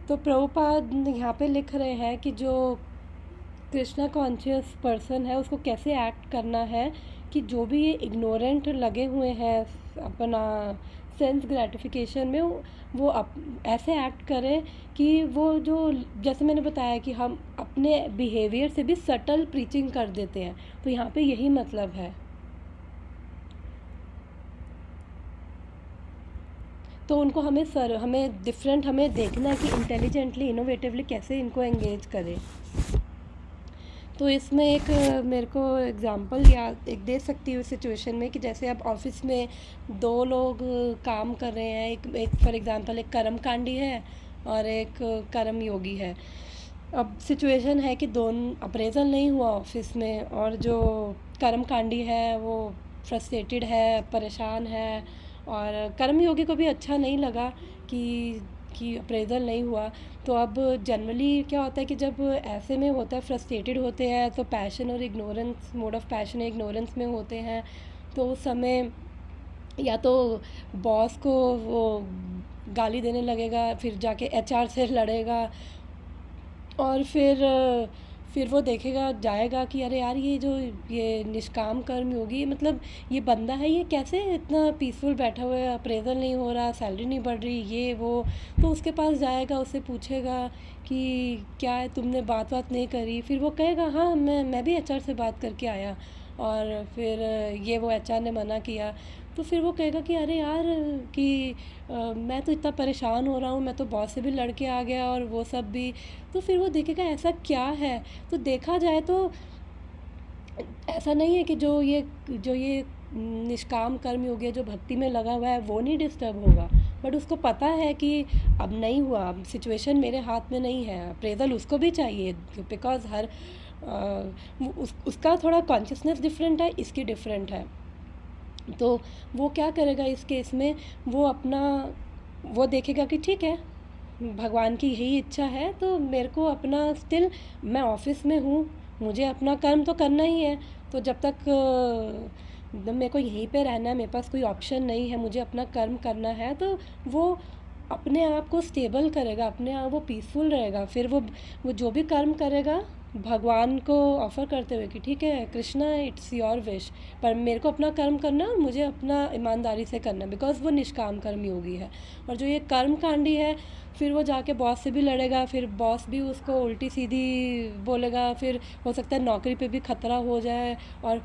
तो प्रभुपाद यहाँ पे लिख रहे हैं कि जो कृष्णा कॉन्शियस पर्सन है उसको कैसे एक्ट करना है कि जो भी ये इग्नोरेंट लगे हुए हैं अपना सेंस ग्रेटिफिकेशन में वो ऐसे एक्ट करें कि वो जो जैसे मैंने बताया कि हम अपने बिहेवियर से भी सटल प्रीचिंग कर देते हैं, तो यहाँ पे यही मतलब है। तो उनको हमें डिफरेंट हमें देखना है कि इंटेलिजेंटली इनोवेटिवली कैसे इनको एंगेज करें। तो इसमें एक मेरे को एग्ज़ाम्पल याद एक दे सकती हूँ सिचुएशन में कि जैसे अब ऑफिस में दो लोग काम कर रहे हैं, एक फॉर एग्ज़ाम्पल एक कर्मकांडी है और एक कर्म योगी है। अब सिचुएशन है कि दोनों अप्रेजल नहीं हुआ ऑफिस में और जो कर्मकांडी है वो फ्रस्ट्रेटेड है, परेशान है, और कर्मयोगी को भी अच्छा नहीं लगा कि अप्रेजल नहीं हुआ। तो अब जनरली क्या होता है कि जब ऐसे में होता है, फ्रस्ट्रेटेड होते हैं, तो पैशन और इग्नोरेंस, मोड ऑफ पैशन और इग्नोरेंस में होते हैं, तो उस समय या तो बॉस को वो गाली देने लगेगा, फिर जाके एचआर से लड़ेगा, और फिर वो देखेगा जाएगा कि अरे यार ये निष्काम कर्म योगी, मतलब ये बंदा है, ये कैसे इतना पीसफुल बैठा हुआ है, अप्रेजल नहीं हो रहा, सैलरी नहीं बढ़ रही, ये वो। तो उसके पास जाएगा, उससे पूछेगा कि क्या है, तुमने बात नहीं करी। फिर वो कहेगा हाँ मैं भी एचआर से बात करके आया, और फिर ये वो एचआर ने मना किया। तो फिर वो कहेगा कि अरे यार कि मैं तो इतना परेशान हो रहा हूँ, मैं तो बॉस से भी लड़ के आ गया और वो सब भी। तो फिर वो देखेगा ऐसा क्या है। तो देखा जाए तो ऐसा नहीं है कि जो ये निष्काम कर्म योगी है, जो भक्ति में लगा हुआ है, वो नहीं डिस्टर्ब होगा, बट उसको पता है कि अब नहीं हुआ, अब सिचुएशन मेरे हाथ में नहीं है, अप्रेजल उसको भी चाहिए, बिकॉज उसका थोड़ा कॉन्शियसनेस डिफरेंट है, इसकी डिफरेंट है। तो वो क्या करेगा इस केस में, वो देखेगा कि ठीक है, भगवान की यही इच्छा है, तो मेरे को अपना स्टिल मैं ऑफिस में हूँ, मुझे अपना कर्म तो करना ही है। तो जब तक मेरे को यहीं पे रहना है, मेरे पास कोई ऑप्शन नहीं है, मुझे अपना कर्म करना है, तो वो अपने आप को स्टेबल करेगा, अपने आप वो पीसफुल रहेगा। फिर वो जो भी कर्म करेगा भगवान को ऑफ़र करते हुए कि ठीक है कृष्णा, इट्स योर विश, पर मेरे को अपना कर्म करना है और मुझे अपना ईमानदारी से करना है, बिकॉज़ वो निष्काम कर्म योगी है। और जो ये कर्म कांडी है, फिर वो जाके बॉस से भी लड़ेगा, फिर बॉस भी उसको उल्टी सीधी बोलेगा, फिर हो सकता है नौकरी पे भी खतरा हो जाए, और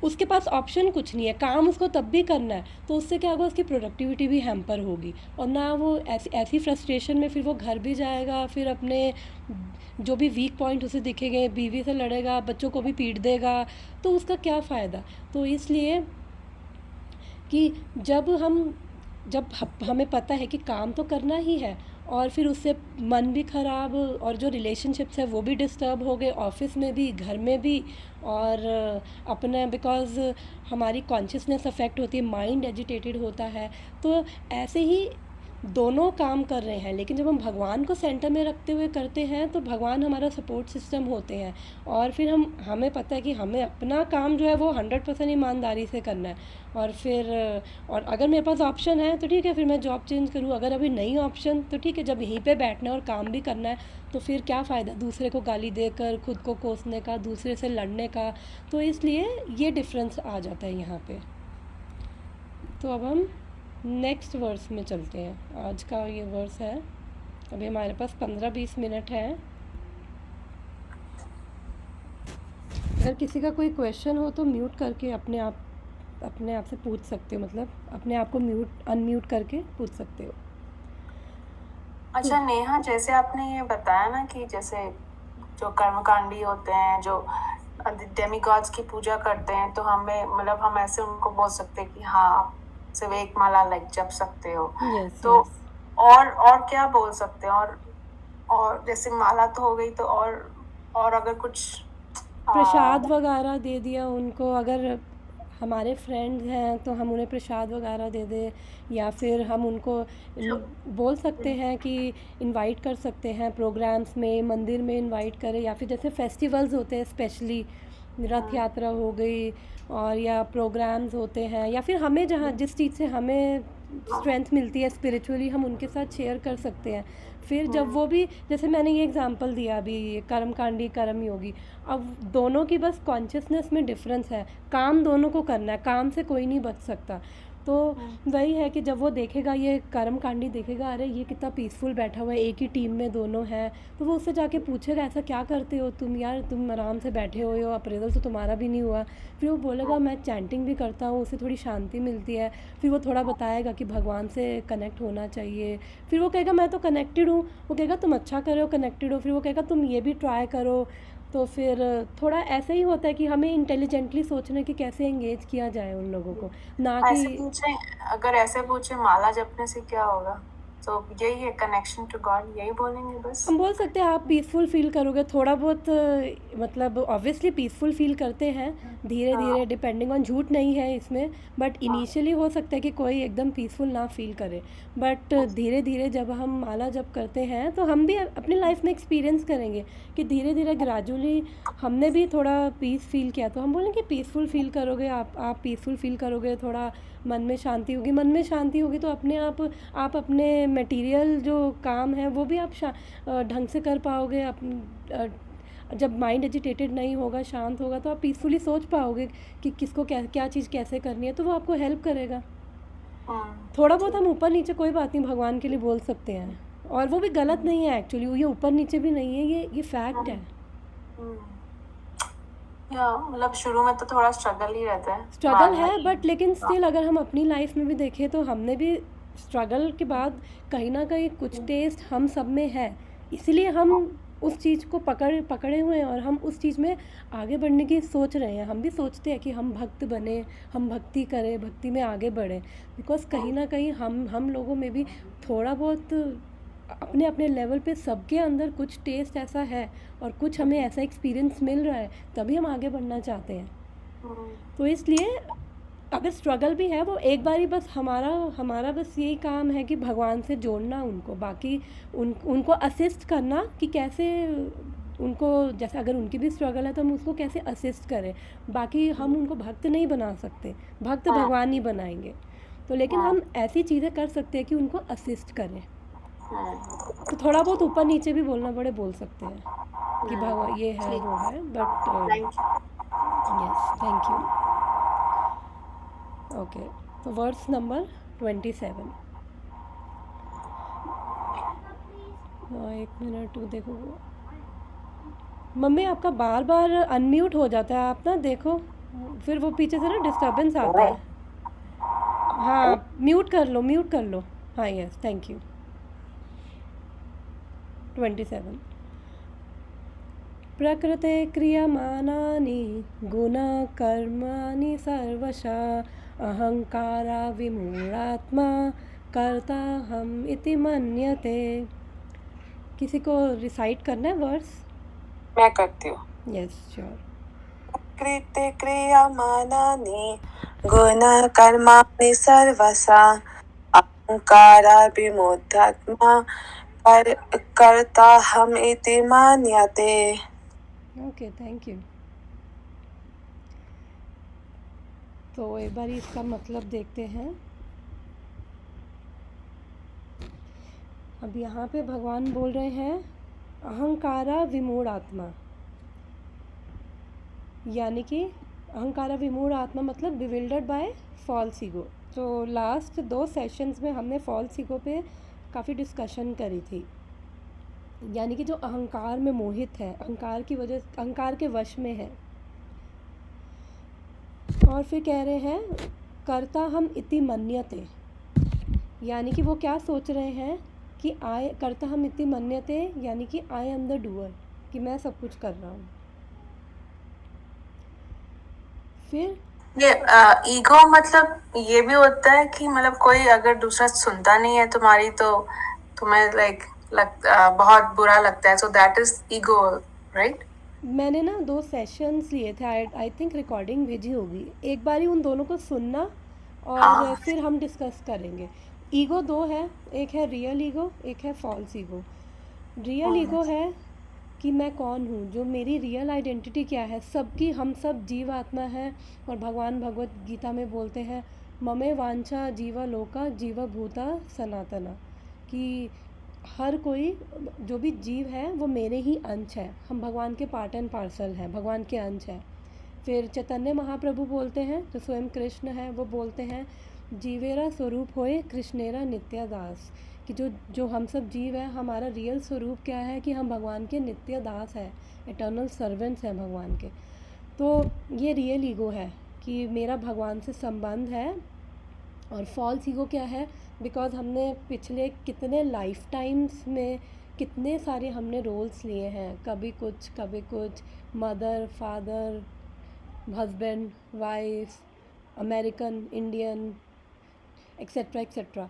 उसके पास ऑप्शन कुछ नहीं है, काम उसको तब भी करना है। तो उससे क्या होगा, उसकी प्रोडक्टिविटी भी हैम्पर होगी, और ना वो ऐसी फ्रस्ट्रेशन में फिर वो घर भी जाएगा, फिर अपने जो भी वीक पॉइंट उसे दिखेंगे, बीवी से लड़ेगा, बच्चों को भी पीट देगा, तो उसका क्या फ़ायदा। तो इसलिए कि जब हमें पता है कि काम तो करना ही है, और फिर उससे मन भी ख़राब, और जो रिलेशनशिप्स है वो भी डिस्टर्ब हो गए, ऑफिस में भी, घर में भी, और अपने बिकॉज़ हमारी कॉन्शियसनेस अफेक्ट होती है, माइंड एजिटेटेड होता है। तो ऐसे ही दोनों काम कर रहे हैं, लेकिन जब हम भगवान को सेंटर में रखते हुए करते हैं, तो भगवान हमारा सपोर्ट सिस्टम होते हैं, और फिर हमें पता है कि हमें अपना काम जो है वो 100% ईमानदारी से करना है। और अगर मेरे पास ऑप्शन है तो ठीक है, फिर मैं जॉब चेंज करूँ, अगर अभी नहीं ऑप्शन तो ठीक है, जब यहीं पे बैठना है और काम भी करना है, तो फिर क्या फ़ायदा दूसरे को गाली देकर, खुद को कोसने का, दूसरे से लड़ने का। तो इसलिए ये डिफरेंस आ जाता है यहाँ पे। तो अब हम नेक्स्ट वर्स में चलते हैं। आज का ये वर्स है, अभी हमारे पास 15-20 मिनट है। अगर किसी का कोई क्वेश्चन हो तो म्यूट करके अपने आप से पूछ सकते हो, मतलब अपने आप को अनम्यूट करके पूछ सकते हो। अच्छा नेहा, जैसे आपने ये बताया ना कि जैसे जो कर्मकांडी होते हैं, जो डेमीगॉड्स की पूजा करते हैं, तो हम ऐसे उनको बोल सकते हैं कि हाँ सिर्फ एक माला लाइक जप सकते हो। yes, तो yes. और क्या बोल सकते हैं, और जैसे माला तो हो गई, तो और अगर कुछ प्रसाद वगैरह दे दिया उनको, अगर हमारे फ्रेंड्स हैं तो हम उन्हें प्रसाद वगैरह दे दें, या फिर हम उनको बोल सकते हैं कि इनवाइट कर सकते हैं प्रोग्राम्स में, मंदिर में इनवाइट करें, या फिर जैसे फेस्टिवल्स होते हैं, स्पेशली रथ यात्रा हो गई, और या प्रोग्राम्स होते हैं, या फिर हमें जिस चीज़ से हमें स्ट्रेंथ मिलती है स्पिरिचुअली, हम उनके साथ शेयर कर सकते हैं। फिर जब वो भी, जैसे मैंने ये एग्जांपल दिया अभी, ये कर्मकांडी कर्म योगी, अब दोनों की बस कॉन्शियसनेस में डिफरेंस है, काम दोनों को करना है, काम से कोई नहीं बच सकता। तो वही है कि जब वो देखेगा, ये कर्मकांडी देखेगा, अरे ये कितना पीसफुल बैठा हुआ है, एक ही टीम में दोनों हैं, तो वो उससे जाके पूछेगा ऐसा क्या करते हो तुम यार, तुम आराम से बैठे हुए हो, अप्रेजल तो तुम्हारा भी नहीं हुआ। फिर वो बोलेगा मैं चैंटिंग भी करता हूँ, उससे थोड़ी शांति मिलती है। फिर वो थोड़ा बताएगा कि भगवान से कनेक्ट होना चाहिए। फिर वो कहेगा मैं तो कनेक्टेड हूँ, वो कहेगा तुम अच्छा करो कनेक्टेड हो। फिर वो कहेगा तुम ये भी ट्राई करो। तो फिर थोड़ा ऐसे ही होता है कि हमें इंटेलिजेंटली सोचना है कि कैसे एंगेज किया जाए उन लोगों को, ना ऐसे कि पूछे, अगर ऐसे पूछे माला जपने से क्या होगा, तो यही है कनेक्शन टू गॉड, यही बोलेंगे बस। हम बोल सकते हैं आप पीसफुल फील करोगे थोड़ा बहुत, मतलब ऑब्वियसली पीसफुल फील करते हैं धीरे धीरे, डिपेंडिंग ऑन, झूठ नहीं है इसमें, बट इनिशियली हो सकता है कि कोई एकदम पीसफुल ना फील करे, बट धीरे धीरे जब हम माला जप करते हैं तो हम भी अपनी लाइफ में एक्सपीरियंस करेंगे कि धीरे धीरे ग्रेजुअली हमने भी थोड़ा पीस फील किया। तो हम बोलेंगे पीसफुल फील करोगे, आप पीसफुल फील करोगे, थोड़ा मन में शांति होगी, मन में शांति होगी तो अपने आप अपने मटेरियल जो काम है वो भी आप ढंग से कर पाओगे। जब माइंड एजिटेटेड नहीं होगा, शांत होगा, तो आप पीसफुली सोच पाओगे कि किसको क्या चीज़ कैसे करनी है, तो वो आपको हेल्प करेगा। थोड़ा बहुत हम ऊपर नीचे कोई बात नहीं भगवान के लिए बोल सकते हैं, और वो भी गलत नहीं है एक्चुअली, ये ऊपर नीचे भी नहीं है, ये फैक्ट है। या मतलब शुरू में तो थोड़ा स्ट्रगल ही रहता है, स्ट्रगल है, बट लेकिन स्टिल अगर हम अपनी लाइफ में भी देखें तो हमने भी स्ट्रगल के बाद कहीं ना कहीं कुछ टेस्ट हम सब में है, इसलिए हम उस चीज़ को पकड़े हुए हैं और हम उस चीज़ में आगे बढ़ने की सोच रहे हैं। हम भी सोचते हैं कि हम भक्त बने, हम भक्ति करें, भक्ति में आगे बढ़ें, बिकॉज कहीं ना कहीं हम लोगों में भी थोड़ा बहुत अपने अपने लेवल पे सबके अंदर कुछ टेस्ट ऐसा है और कुछ हमें ऐसा एक्सपीरियंस मिल रहा है, तभी हम आगे बढ़ना चाहते हैं। तो इसलिए अगर स्ट्रगल भी है वो एक बारी, बस हमारा बस यही काम है कि भगवान से जोड़ना उनको, बाकी उनको असिस्ट करना कि कैसे उनको, जैसे अगर उनकी भी स्ट्रगल है तो हम उसको कैसे असिस्ट करें। बाकी हम उनको भक्त नहीं बना सकते, भक्त भगवान ही बनाएंगे। तो लेकिन हम ऐसी चीज़ें कर सकते हैं कि उनको असिस्ट करें। तो थोड़ा बहुत ऊपर नीचे भी बोलना पड़े बोल सकते हैं कि भगवान ये है वो है, but yes, thank you. Okay, तो वर्ड्स नंबर 27। एक मिनट देखो, मम्मी आपका बार बार अनम्यूट हो जाता है, आप ना देखो, फिर वो पीछे से ना डिस्टर्बेंस आता है। हाँ, म्यूट कर लो। हाँ, यस, थैंक यू। 27। प्रकृते क्रियमाणानि गुणकर्माणि सर्वशः अहंकारा विमूढात्मा कर्ताहम् इति मन्यते। किसी को रिसाइट करना है वर्ड्स? मैं करती हूँ। Yes, sure. प्रकृते क्रियमाणानि गुणकर्माणि सर्वशः अहंकारा विमूढात्मा कर्ताहम् इति मन्यते। Okay, thank you. तो एक बार इसका मतलब देखते हैं। अब यहाँ पे भगवान बोल रहे हैं अहंकारा विमूढ़ आत्मा, यानी कि अहंकारा विमूढ़ आत्मा मतलब बिविल्डर्ड बाय फॉल्स ईगो। तो लास्ट 2 सेशंस में हमने फॉल्स ईगो पे काफ़ी डिस्कशन करी थी, यानी कि जो अहंकार में मोहित है, अहंकार के वश में है। और फिर कह रहे हैं कर्ता हम इति मन्यते, यानी कि वो क्या सोच रहे हैं कि कर्ता हम इति मन्यते, यानी कि आई एम द डूअर, कि मैं सब कुछ कर रहा हूँ। फिर ये ईगो मतलब ये भी होता है कि मतलब कोई अगर दूसरा सुनता नहीं है तुम्हारी तो तुम्हें बहुत बुरा लगता है, so that is ego, right? मैंने ना 2 सेशंस लिए थे, आई थिंक रिकॉर्डिंग भेजी होगी, एक बारी उन दोनों को सुनना और फिर हम डिस्कस करेंगे। ईगो 2 है, एक है रियल ईगो, एक है फॉल्स ईगो। रियल ईगो है कि मैं कौन हूँ, जो मेरी रियल आइडेंटिटी क्या है, सबकी, हम सब जीव आत्मा है। और भगवान भगवत गीता में बोलते हैं ममे वांछा जीवा लोका जीवा भूता सनातना, कि हर कोई जो भी जीव है वो मेरे ही अंश है, हम भगवान के पार्ट एंड पार्सल हैं, भगवान के अंश है। फिर चैतन्य महाप्रभु बोलते हैं, जो स्वयं कृष्ण है, वो बोलते हैं जीवेरा स्वरूप होए कृष्णेरा नित्य दास, कि जो जो हम सब जीव है, हमारा रियल स्वरूप क्या है कि हम भगवान के नित्य दास है, इटर्नल सर्वेंट्स हैं भगवान के। तो ये रियल ईगो है कि मेरा भगवान से संबंध है। और फॉल्स ईगो क्या है, बिकॉज हमने पिछले कितने लाइफ टाइम्स में कितने सारे हमने रोल्स लिए हैं, कभी कुछ mother, father, husband, wife, American, Indian, etcetera etcetera,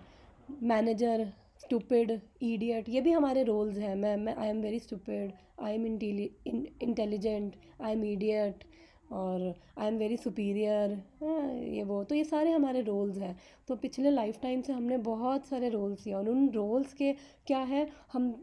manager, stupid, idiot, ये भी हमारे रोल्स हैं। मैं I am very stupid, I am intelligent, I am idiot, और आई एम वेरी सुपीरियर, ये वो, तो ये सारे हमारे रोल्स हैं। तो पिछले लाइफ टाइम से हमने बहुत सारे रोल्स किए, और उन रोल्स के क्या है, हम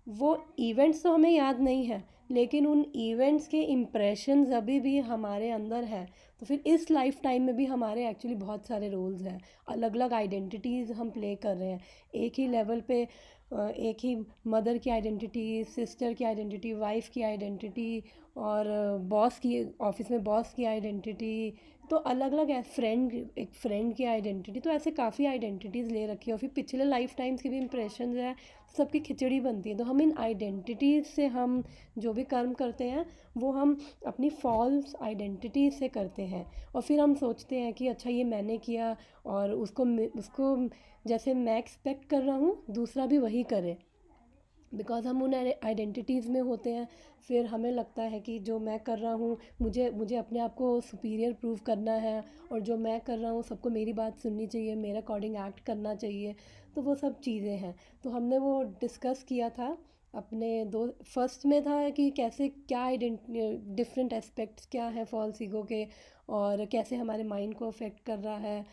वो इवेंट्स तो हमें याद नहीं है, लेकिन उन इवेंट्स के इम्प्रेशंस अभी भी हमारे अंदर है। तो फिर इस लाइफ टाइम में भी हमारे एक्चुअली बहुत सारे रोल्स हैं, अलग अलग आइडेंटिटीज़ हम प्ले कर रहे हैं। एक ही लेवल पे एक ही मदर की आइडेंटिटी, सिस्टर की आइडेंटिटी, वाइफ की आइडेंटिटी, और बॉस की, ऑफिस में बॉस की आइडेंटिटी, तो अलग अलग है, एक फ्रेंड की आइडेंटिटी, तो ऐसे काफ़ी आइडेंटिटीज़ ले रखी है। और फिर पिछले लाइफ टाइम्स के भी इम्प्रेशन है, सबकी खिचड़ी बनती है। तो हम इन आइडेंटिटीज़ से हम जो भी कर्म करते हैं वो हम अपनी फॉल्स आइडेंटिटी से करते हैं, और फिर हम सोचते हैं कि अच्छा ये मैंने किया, और उसको जैसे मैं एक्सपेक्ट कर रहा हूँ दूसरा भी वही करे, बिकॉज हम उन आइडेंटिटीज़ में होते हैं। फिर हमें लगता है कि जो मैं कर रहा हूँ, मुझे मुझे अपने आप को सुपीरियर प्रूव करना है, और जो मैं कर रहा हूँ सबको मेरी बात सुननी चाहिए, मेरे अकॉर्डिंग एक्ट करना चाहिए। तो वो सब चीज़ें हैं। तो हमने वो डिस्कस किया था अपने दो, फर्स्ट में था कि कैसे क्या डिफरेंट एस्पेक्ट्स क्या हैं फॉल्स ईगो के, और कैसे हमारे माइंड को अफेक्ट कर रहा है,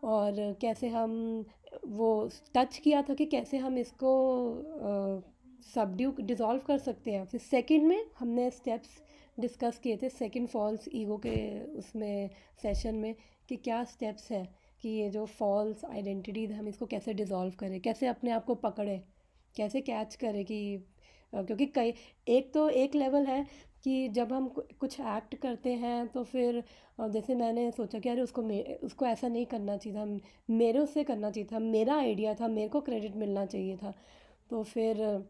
और कैसे हम वो टच किया था कि कैसे हम इसको सबड्यू डिज़ोल्व कर सकते हैं। फिर सेकंड में हमने स्टेप्स डिस्कस किए थे, सेकंड फॉल्स ईगो के उसमें सेशन में, कि क्या स्टेप्स हैं कि ये जो फॉल्स आइडेंटिटीज़ हम इसको कैसे डिज़ोल्व करें, कैसे अपने आप को पकड़े, कैसे कैच करें कि क्योंकि कई एक लेवल है कि जब हम कुछ एक्ट करते हैं तो फिर जैसे मैंने सोचा कि अरे उसको ऐसा नहीं करना चाहिए था, मेरे उससे करना चाहिए था, मेरा आइडिया था, मेरे को क्रेडिट मिलना चाहिए था। तो फिर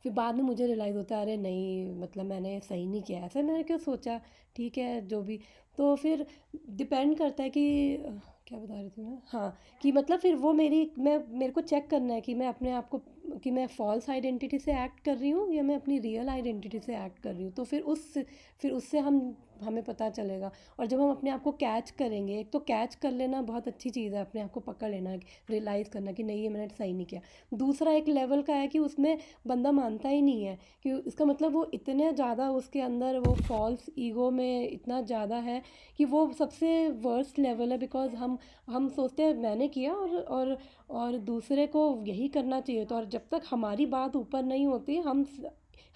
बाद में मुझे रियलाइज़ होता है अरे नहीं, मतलब मैंने सही नहीं किया, ऐसा मैंने क्यों सोचा, ठीक है जो भी। तो फिर डिपेंड करता है कि क्या बता रही थी मैं, हाँ, कि मतलब फिर वो मेरे को चेक करना है कि मैं अपने आप को, कि मैं फॉल्स आइडेंटिटी से एक्ट कर रही हूँ या मैं अपनी रियल आइडेंटिटी से एक्ट कर रही हूँ। तो फिर उससे हमें पता चलेगा। और जब हम अपने आप को कैच करेंगे, एक तो कैच कर लेना बहुत अच्छी चीज़ है, अपने आप को पकड़ लेना, रियलाइज़ करना कि नहीं ये मैंने सही नहीं किया। दूसरा एक लेवल का है कि उसमें बंदा मानता ही नहीं है, कि इसका मतलब वो इतने ज़्यादा उसके अंदर वो फॉल्स ईगो में इतना ज़्यादा है कि वो सबसे वर्स्ट लेवल है। बिकॉज हम सोचते हैं मैंने किया, और दूसरे को यही करना चाहिए। तो और जब तक हमारी बात ऊपर नहीं होती,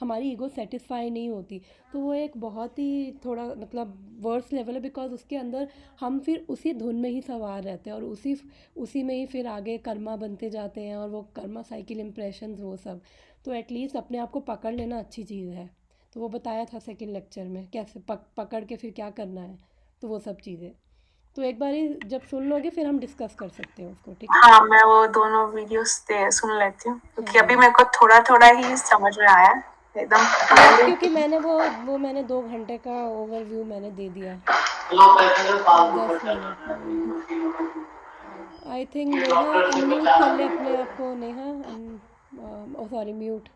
हमारी ईगो सेटिस्फाई नहीं होती, तो वो एक बहुत ही थोड़ा मतलब वर्स्ट लेवल है। बिकॉज उसके अंदर हम फिर उसी धुन में ही सवार रहते हैं, और उसी में ही फिर आगे कर्मा बनते जाते हैं, और वो कर्मा साइकिल इम्प्रेशंस वो सब। तो एटलीस्ट अपने आप को पकड़ लेना अच्छी चीज़ है। तो वो बताया था सेकंड लेक्चर में कैसे पकड़ के फिर क्या करना है, तो वो सब चीज़ें। तो एक बार जब सुन लोगे फिर हम डिस्कस कर सकते हैं उसको, ठीक है? हाँ, मैं वो दोनों वीडियोस सुन लेती हूँ, क्योंकि अभी मेरे को थोड़ा थोड़ा ही समझ में आया एकदम हाँ, क्योंकि मैंने 2 घंटे का ओवरव्यू मैंने दे दिया 10 मिनट में। आई थिंक नेहा अनम्यूट कर ले अपने आप को, नेहा ओ सॉरी म्यूट,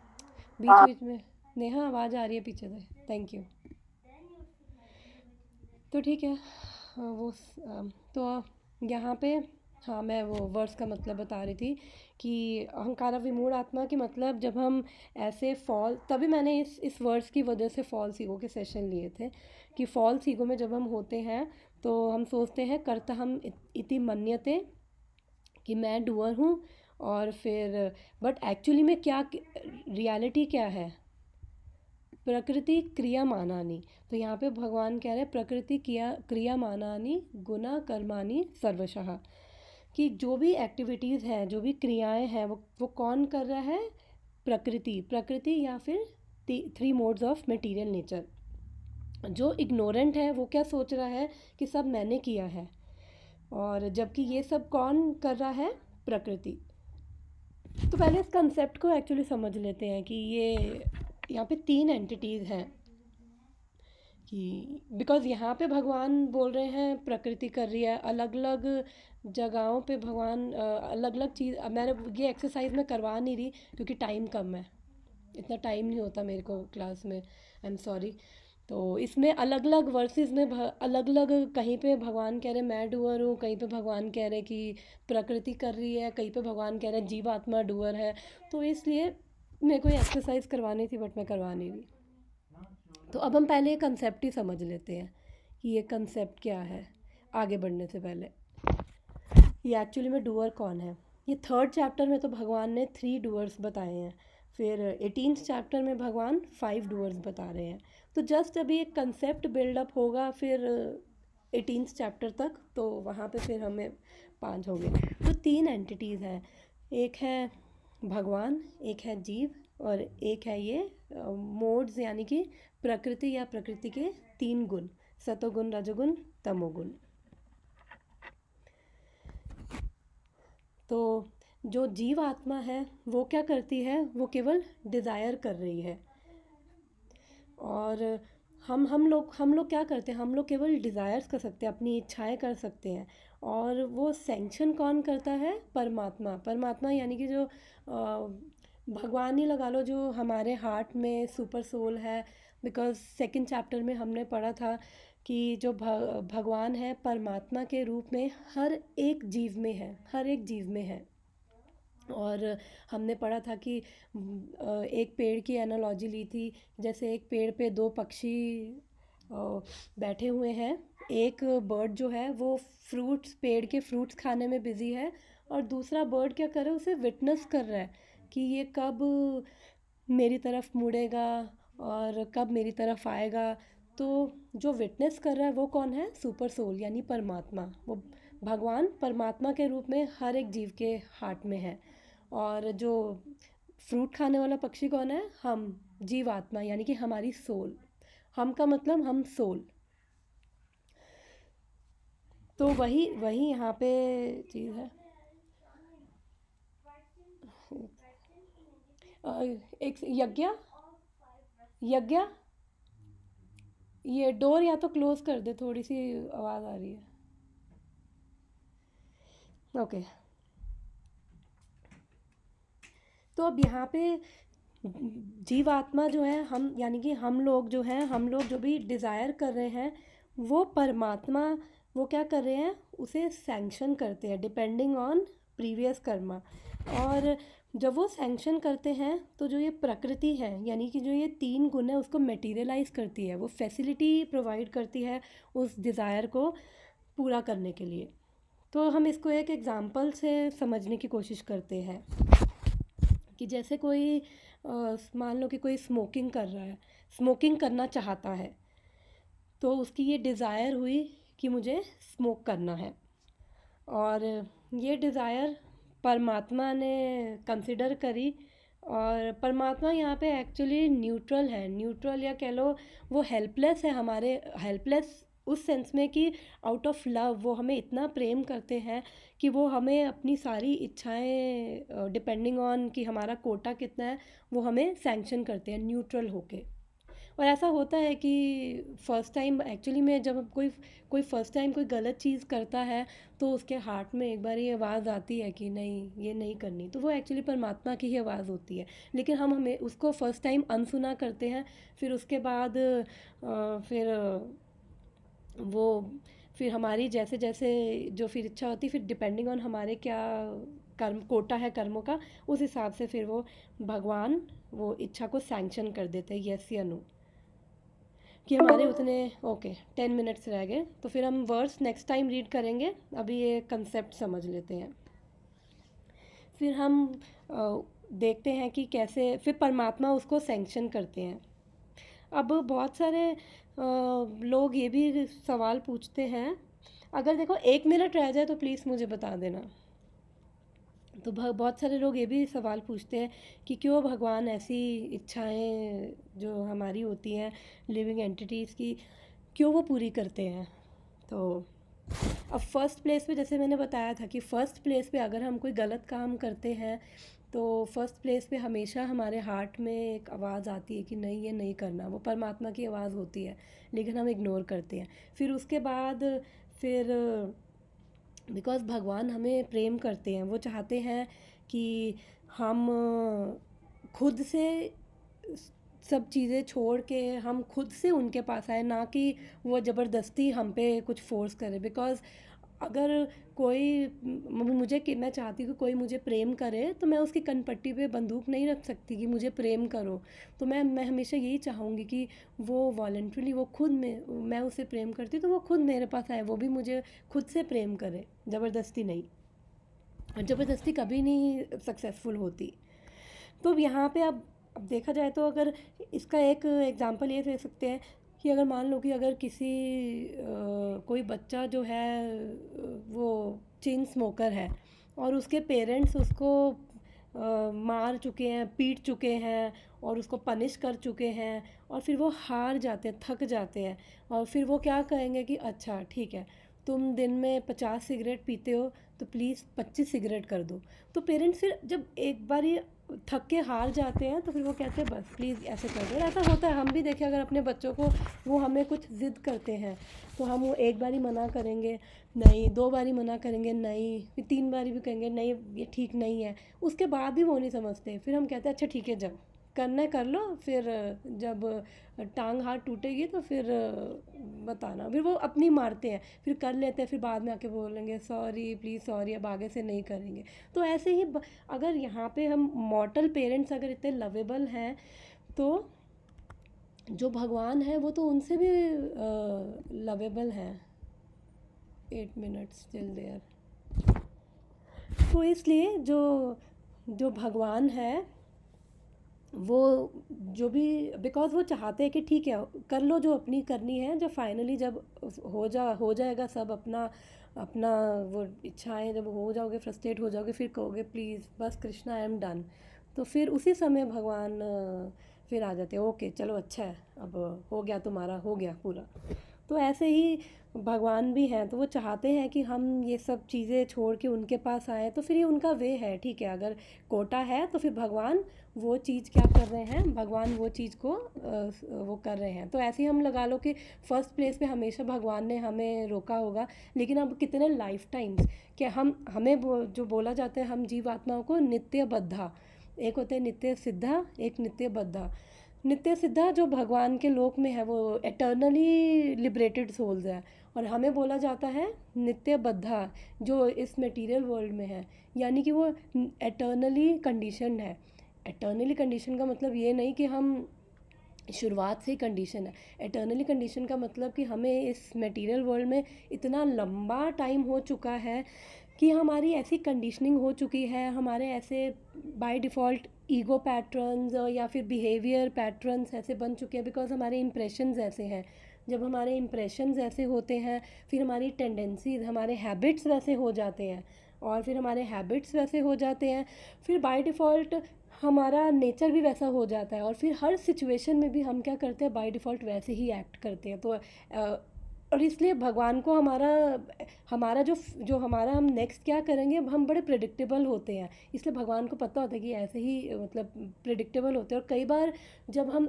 बीच बीच में नेहा आवाज़ आ रही है पीछे से, थैंक यू। तो ठीक है, तो यहाँ पे, हाँ, मैं वो वर्ड्स का मतलब बता रही थी कि अहंकारा विमूढ़ आत्मा की मतलब जब हम ऐसे तभी मैंने इस वर्ड्स की वजह से फॉल्स ईगो के सेशन लिए थे, कि फॉल्स ईगो में जब हम होते हैं तो हम सोचते हैं कर्ता हम इति मन्यते, कि मैं डूअर हूँ, और फिर बट एक्चुअली में क्या रियलिटी क्या है, प्रकृति क्रियमाणानि। तो यहाँ पे भगवान कह रहे हैं प्रकृति क्रियमाणानि गुना कर्माणि सर्वशः, कि जो भी एक्टिविटीज़ हैं, जो भी क्रियाएं हैं, वो कौन कर रहा है? प्रकृति या फिर 3 मोड्स ऑफ मटेरियल नेचर। जो इग्नोरेंट है वो क्या सोच रहा है कि सब मैंने किया है, और जबकि ये सब कौन कर रहा है? प्रकृति। तो पहले इस कंसेप्ट को एक्चुअली समझ लेते हैं कि ये यहाँ पे 3 एंटिटीज़ हैं, कि बिकॉज़ यहाँ पे भगवान बोल रहे हैं प्रकृति कर रही है, अलग अलग जगहों पे भगवान अलग अलग चीज़। अब मैंने ये एक्सरसाइज में करवा नहीं रही क्योंकि टाइम कम है, इतना टाइम नहीं होता मेरे को क्लास में, आई एम सॉरी। तो इसमें अलग अलग वर्सेस में अलग अलग, कहीं पे भगवान कह रहे मैं डूअर हूँ, कहीं पे भगवान कह रहे कि प्रकृति कर रही है, कहीं पे भगवान कह रहे जीवात्मा डूअर है। तो इसलिए मेरे को एक्सरसाइज करवानी थी बट मैं करवा नहीं रही। तो अब हम पहले ये कंसेप्ट ही समझ लेते हैं कि ये कंसेप्ट क्या है आगे बढ़ने से पहले। ये एक्चुअली में डूअर कौन है? ये 3rd चैप्टर में तो भगवान ने 3 डूअर्स बताए हैं, फिर 18th चैप्टर में भगवान 5 डूअर्स बता रहे हैं। तो जस्ट अभी एक कंसेप्ट बिल्डअप होगा फिर 18th चैप्टर तक, तो वहाँ पे फिर हमें 5 होंगे। तो 3 एंटिटीज़ हैं, एक है भगवान, एक है जीव, और एक है ये मोड्स, यानी कि प्रकृति या प्रकृति के 3 गुण, सतोगुण, रजोगुण, तमोगुण। तो जो जीव आत्मा है वो क्या करती है? वो केवल डिज़ायर कर रही है। और हम लोग क्या करते हैं? हम लोग केवल डिज़ायर्स कर सकते हैं, अपनी इच्छाएं कर सकते हैं। और वो सैंक्शन कौन करता है? परमात्मा यानी कि जो भगवान ही लगा लो, जो हमारे हार्ट में सुपर सोल है। बिकॉज़ 2nd चैप्टर में हमने पढ़ा था कि जो भगवान है परमात्मा के रूप में हर एक जीव में है, हर एक जीव में है। और हमने पढ़ा था कि एक पेड़ की एनालॉजी ली थी, जैसे एक पेड़ पे 2 पक्षी बैठे हुए हैं। एक बर्ड जो है वो पेड़ के फ्रूट्स खाने में बिज़ी है, और दूसरा बर्ड क्या कर रहा है? उसे विटनेस कर रहा है कि ये कब मेरी तरफ मुड़ेगा और कब मेरी तरफ आएगा। तो जो विटनेस कर रहा है वो कौन है? सुपर सोल यानी परमात्मा। वो भगवान परमात्मा के रूप में हर एक जीव के हार्ट में है। और जो फ्रूट खाने वाला पक्षी कौन है? हम, जीवात्मा, यानी कि हमारी सोल। हम का मतलब हम सोल। तो वही यहाँ पे चीज़ है। एक यज्ञ, ये डोर या तो क्लोज कर दे, थोड़ी सी आवाज़ आ रही है। ओके। तो अब यहाँ पे जीवात्मा जो है, हम यानी कि हम लोग जो हैं, हम लोग जो भी डिज़ायर कर रहे हैं, वो परमात्मा वो क्या कर रहे हैं? उसे सैंक्शन करते हैं डिपेंडिंग ऑन प्रीवियस कर्मा। और जब वो सैंक्शन करते हैं तो जो ये प्रकृति है, यानी कि जो ये 3 गुण है, उसको मटेरियलाइज करती है, वो फैसिलिटी प्रोवाइड करती है उस डिज़ायर को पूरा करने के लिए। तो हम इसको एक एग्ज़ाम्पल से समझने की कोशिश करते हैं कि जैसे कोई मान लो कि कोई स्मोकिंग कर रहा है, स्मोकिंग करना चाहता है, तो उसकी ये डिज़ायर हुई कि मुझे स्मोक करना है। और ये डिज़ायर परमात्मा ने कंसिडर करी, और परमात्मा यहाँ पे एक्चुअली न्यूट्रल है, न्यूट्रल या कह लो वो हेल्पलेस है, हमारे हेल्पलेस उस सेंस में कि आउट ऑफ लव वो हमें इतना प्रेम करते हैं कि वो हमें अपनी सारी इच्छाएं डिपेंडिंग ऑन कि हमारा कोटा कितना है वो हमें सैंक्शन करते हैं न्यूट्रल होके। और ऐसा होता है कि फ़र्स्ट टाइम एक्चुअली में जब कोई फ़र्स्ट टाइम कोई गलत चीज़ करता है तो उसके हार्ट में एक बार ये आवाज़ आती है कि नहीं ये नहीं करनी, तो वो एक्चुअली परमात्मा की ही आवाज़ होती है। लेकिन हम हमें उसको फ़र्स्ट टाइम अनसुना करते हैं, फिर उसके बाद वो फिर हमारी जैसे जैसे जो फिर इच्छा होती है, फिर डिपेंडिंग ऑन हमारे क्या कर्म कोटा है कर्मों का, उस हिसाब से फिर वो भगवान वो इच्छा को सैंक्शन कर देते हैं, यस या नो, कि हमारे उतने। ओके 10 मिनट्स रह गए, तो फिर हम वर्ड्स नेक्स्ट टाइम रीड करेंगे, अभी ये कंसेप्ट समझ लेते हैं। फिर हम देखते हैं कि कैसे फिर परमात्मा उसको सैंक्शन करते हैं। अब बहुत सारे लोग ये भी सवाल पूछते हैं, अगर देखो 1 मिनट रह जाए तो प्लीज़ मुझे बता देना। तो बहुत सारे लोग ये भी सवाल पूछते हैं कि क्यों भगवान ऐसी इच्छाएं जो हमारी होती हैं लिविंग एंटिटीज़ की, क्यों वो पूरी करते हैं। तो अब फर्स्ट प्लेस पे जैसे मैंने बताया था कि फ़र्स्ट प्लेस पे अगर हम कोई गलत काम करते हैं तो फर्स्ट प्लेस पे हमेशा हमारे हार्ट में एक आवाज़ आती है कि नहीं ये नहीं करना, वो परमात्मा की आवाज़ होती है, लेकिन हम इग्नोर करते हैं। फिर उसके बाद फिर बिकॉज़ भगवान हमें प्रेम करते हैं, वो चाहते हैं कि हम खुद से सब चीज़ें छोड़ के हम खुद से उनके पास आए, ना कि वो ज़बरदस्ती हम पे कुछ फोर्स करे। बिकॉज़ अगर कोई मुझे कि मैं चाहती हूँ कि कोई मुझे प्रेम करे तो मैं उसकी कनपट्टी पे बंदूक नहीं रख सकती कि मुझे प्रेम करो। तो मैं हमेशा यही चाहूँगी कि वो वॉलंटरीली वो खुद में, मैं उसे प्रेम करती हूँ तो वो खुद मेरे पास आए, वो भी मुझे खुद से प्रेम करे, ज़बरदस्ती नहीं। और ज़बरदस्ती कभी नहीं सक्सेसफुल होती। तो यहाँ पे अब देखा जाए तो अगर इसका एक एग्जांपल ये दे सकते हैं कि अगर मान लो कि अगर किसी कोई बच्चा जो है वो चेन स्मोकर है और उसके पेरेंट्स उसको मार चुके हैं, पीट चुके हैं और उसको पनिश कर चुके हैं, और फिर वो हार जाते हैं, थक जाते हैं, और फिर वो क्या कहेंगे कि अच्छा ठीक है, तुम दिन में 50 सिगरेट पीते हो तो प्लीज़ 25 सिगरेट कर दो। तो पेरेंट्स फिर जब एक बार ये थक के हार जाते हैं तो फिर वो कहते हैं बस प्लीज़ ऐसे कर दो। ऐसा होता है, हम भी देखें अगर अपने बच्चों को वो हमें कुछ ज़िद करते हैं तो हम वो एक बारी मना करेंगे नहीं, 2 बारी मना करेंगे नहीं, फिर 3 बारी भी कहेंगे नहीं ये ठीक नहीं है, उसके बाद भी वो नहीं समझते। फिर हम कहते हैं अच्छा ठीक है, जब करना है कर लो, फिर जब टांग हाथ टूटेगी तो फिर बताना। फिर वो अपनी मारते हैं, फिर कर लेते हैं, फिर बाद में आके बोलेंगे सॉरी प्लीज़ सॉरी, अब आगे से नहीं करेंगे। तो ऐसे ही अगर यहाँ पे हम मॉर्टल पेरेंट्स अगर इतने लवेबल हैं तो जो भगवान है वो तो उनसे भी लवेबल है। 8 मिनट्स स्टिल देयर। तो इसलिए जो जो भगवान है वो जो भी, बिकॉज़ वो चाहते हैं कि ठीक है कर लो जो अपनी करनी है, जब फाइनली जब हो जाएगा सब अपना अपना वो इच्छाएं, जब हो जाओगे फ्रस्ट्रेट हो जाओगे, फिर कहोगे प्लीज़ बस कृष्णा आई एम डन, तो फिर उसी समय भगवान फिर आ जाते हैं, ओके चलो अच्छा है अब हो गया तुम्हारा, हो गया पूरा। तो ऐसे ही भगवान भी हैं, तो वो चाहते हैं कि हम ये सब चीज़ें छोड़ के उनके पास आएँ, तो फिर ये उनका वे है, ठीक है अगर कोटा है तो फिर भगवान वो चीज़ क्या कर रहे हैं, भगवान वो चीज़ को वो कर रहे हैं। तो ऐसे ही हम लगा लो कि फर्स्ट प्लेस पे हमेशा भगवान ने हमें रोका होगा, लेकिन अब कितने लाइफ टाइम्स कि हमें जो बोला जाता है हम जीव आत्माओं को नित्य बद्धा, एक होते हैं नित्य सिद्धा, एक नित्य बद्धा। नित्य सिद्धा जो भगवान के लोक में है वो एटर्नली लिबरेटेड सोल्स है, और हमें बोला जाता है नित्य बद्धा जो इस मटेरियल वर्ल्ड में है, यानी कि वो एटर्नली कंडीशनड है। एटर्नली कंडीशन का मतलब ये नहीं कि हम शुरुआत से ही कंडीशन है, एटर्नली कंडीशन का मतलब कि हमें इस मटेरियल वर्ल्ड में इतना लंबा टाइम हो चुका है कि हमारी ऐसी कंडीशनिंग हो चुकी है, हमारे ऐसे बाय डिफ़ॉल्ट ईगो पैटर्न्स या फिर बिहेवियर पैटर्न्स ऐसे बन चुके हैं, बिकॉज हमारे इम्प्रेशंस ऐसे हैं। जब हमारे इम्प्रेशंस ऐसे होते हैं फिर हमारी टेंडेंसीज, हमारे हैबिट्स वैसे हो जाते हैं, और फिर हमारे हैबिट्स वैसे हो जाते हैं, फिर बाय डिफ़ॉल्ट हमारा नेचर भी वैसा हो जाता है, और फिर हर सिचुएशन में भी हम क्या करते हैं बाय डिफ़ॉल्ट वैसे ही एक्ट करते हैं। तो और इसलिए भगवान को हमारा हमारा जो जो हमारा हम नेक्स्ट क्या करेंगे हम बड़े प्रिडिक्टेबल होते हैं, इसलिए भगवान को पता होता है कि ऐसे ही मतलब प्रिडिक्टेबल होते हैं। और कई बार जब हम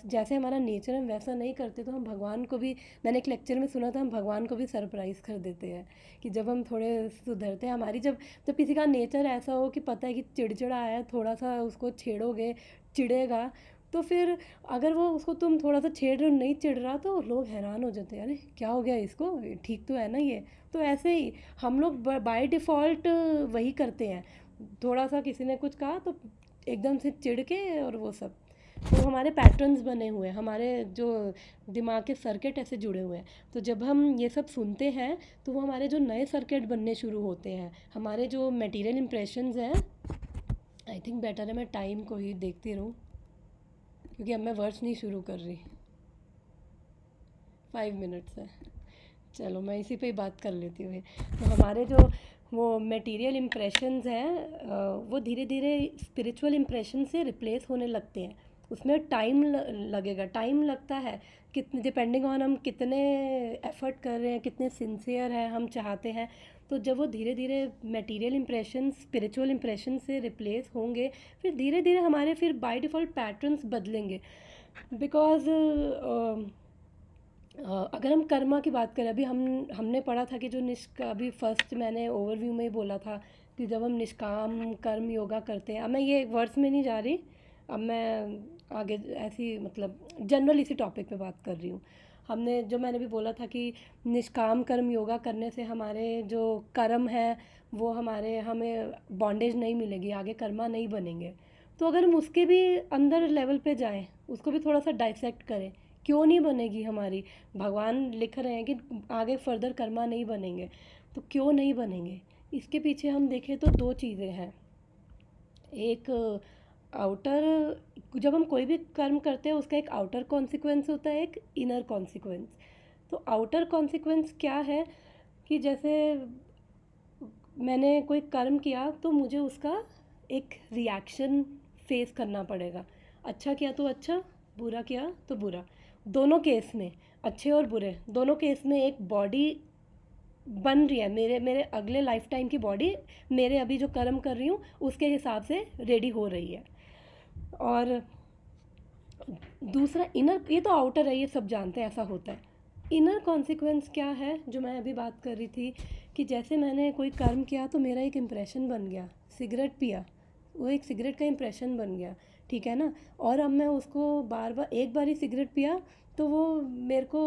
जैसे हमारा नेचर हम वैसा नहीं करते तो हम भगवान को भी, मैंने एक लेक्चर में सुना था, हम भगवान को भी सरप्राइज़ कर देते हैं कि जब हम थोड़े सुधरते हैं। हमारी जब जब किसी का नेचर ऐसा हो कि पता है कि चिड़चिड़ा है, थोड़ा सा उसको छेड़ोगे चिढ़ेगा, तो फिर अगर वो उसको तुम थोड़ा सा छेड़ रहे हो नहीं चिढ़ रहा तो लोग हैरान हो जाते हैं, अरे क्या हो गया इसको, ठीक तो है ना ये। तो ऐसे ही हम लोग बाय डिफ़ॉल्ट वही करते हैं, थोड़ा सा किसी ने कुछ कहा तो एकदम से चिढ़ के और वो सब। तो हमारे पैटर्न्स बने हुए हैं, हमारे जो दिमाग के सर्किट ऐसे जुड़े हुए हैं, तो जब हम ये सब सुनते हैं तो वो हमारे जो नए सर्किट बनने शुरू होते हैं, हमारे जो मटेरियल इम्प्रेशंस हैं। आई थिंक बेटर है मैं टाइम को ही देखती रहूँ क्योंकि अब मैं वर्ड्स नहीं शुरू कर रही। 5 मिनट्स है। चलो मैं इसी पे ही बात कर लेती हूँ। तो हमारे जो वो मटेरियल इम्प्रेशंस हैं वो धीरे धीरे स्पिरिचुअल इम्प्रेशन से रिप्लेस होने लगते हैं। उसमें टाइम लगेगा, टाइम लगता है, कितने डिपेंडिंग ऑन हम कितने एफर्ट कर रहे हैं, कितने सिंसियर हैं, हम चाहते हैं। तो जब वो धीरे धीरे मटेरियल इम्प्रेशन स्पिरिचुअल इम्प्रेशन से रिप्लेस होंगे, फिर धीरे धीरे हमारे फिर बाय डिफ़ॉल्ट पैटर्न्स बदलेंगे। बिकॉज अगर हम कर्मा की बात करें, अभी हमने पढ़ा था कि जो अभी फर्स्ट मैंने ओवरव्यू में ही बोला था कि जब हम निष्काम कर्म योगा करते हैं, अब मैं ये वर्ड्स में नहीं जा रही, अब मैं आगे ऐसी मतलब जनरल इसी टॉपिक पे बात कर रही हूँ। जो मैंने भी बोला था कि निष्काम कर्म योगा करने से हमारे जो कर्म है वो हमें बॉन्डेज नहीं मिलेगी, आगे कर्मा नहीं बनेंगे। तो अगर हम उसके भी अंदर लेवल पे जाएं, उसको भी थोड़ा सा डाइसेक्ट करें, क्यों नहीं बनेगी हमारी, भगवान लिख रहे हैं कि आगे फर्दर कर्मा नहीं बनेंगे, तो क्यों नहीं बनेंगे? इसके पीछे हम देखें तो दो चीज़ें हैं। एक आउटर, जब हम कोई भी कर्म करते हैं उसका एक आउटर कॉन्सिक्वेंस होता है, एक इनर कॉन्सिक्वेंस। तो आउटर कॉन्सिक्वेंस क्या है कि जैसे मैंने कोई कर्म किया तो मुझे उसका एक रिएक्शन फेस करना पड़ेगा। अच्छा किया तो अच्छा, बुरा किया तो बुरा। दोनों केस में, अच्छे और बुरे दोनों केस में, एक बॉडी बन रही है, मेरे अगले लाइफ टाइम की बॉडी मेरे अभी जो कर्म कर रही हूँ उसके हिसाब से रेडी हो रही है। और दूसरा इनर, ये तो आउटर है, ये सब जानते हैं ऐसा होता है। इनर कॉन्सिक्वेंस क्या है जो मैं अभी बात कर रही थी कि जैसे मैंने कोई कर्म किया तो मेरा एक इम्प्रेशन बन गया, सिगरेट पिया, वो एक सिगरेट का इम्प्रेशन बन गया, ठीक है ना। और अब मैं उसको बार बार, एक बार ही सिगरेट पिया तो वो मेरे को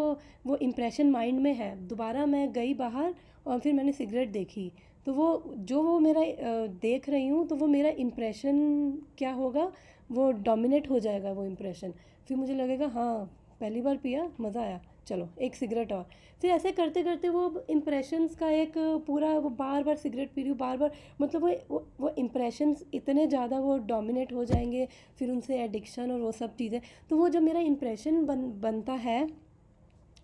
वो इम्प्रेशन माइंड में है, दोबारा मैं गई बाहर और फिर मैंने सिगरेट देखी, तो वो मेरा देख रही हूँ, तो वो मेरा इम्प्रेशन क्या होगा, वो डोमिनेट हो जाएगा वो इम्प्रेशन। फिर मुझे लगेगा हाँ पहली बार पिया, मज़ा आया, चलो एक सिगरेट और। फिर ऐसे करते करते वो इम्प्रेशंस का एक पूरा, वो बार बार सिगरेट पी रही हूँ, बार बार, मतलब वो इम्प्रेशंस इतने ज़्यादा वो डोमिनेट हो जाएंगे, फिर उनसे एडिक्शन और वो सब चीज़ें। तो वो जब मेरा इम्प्रेशन बनता है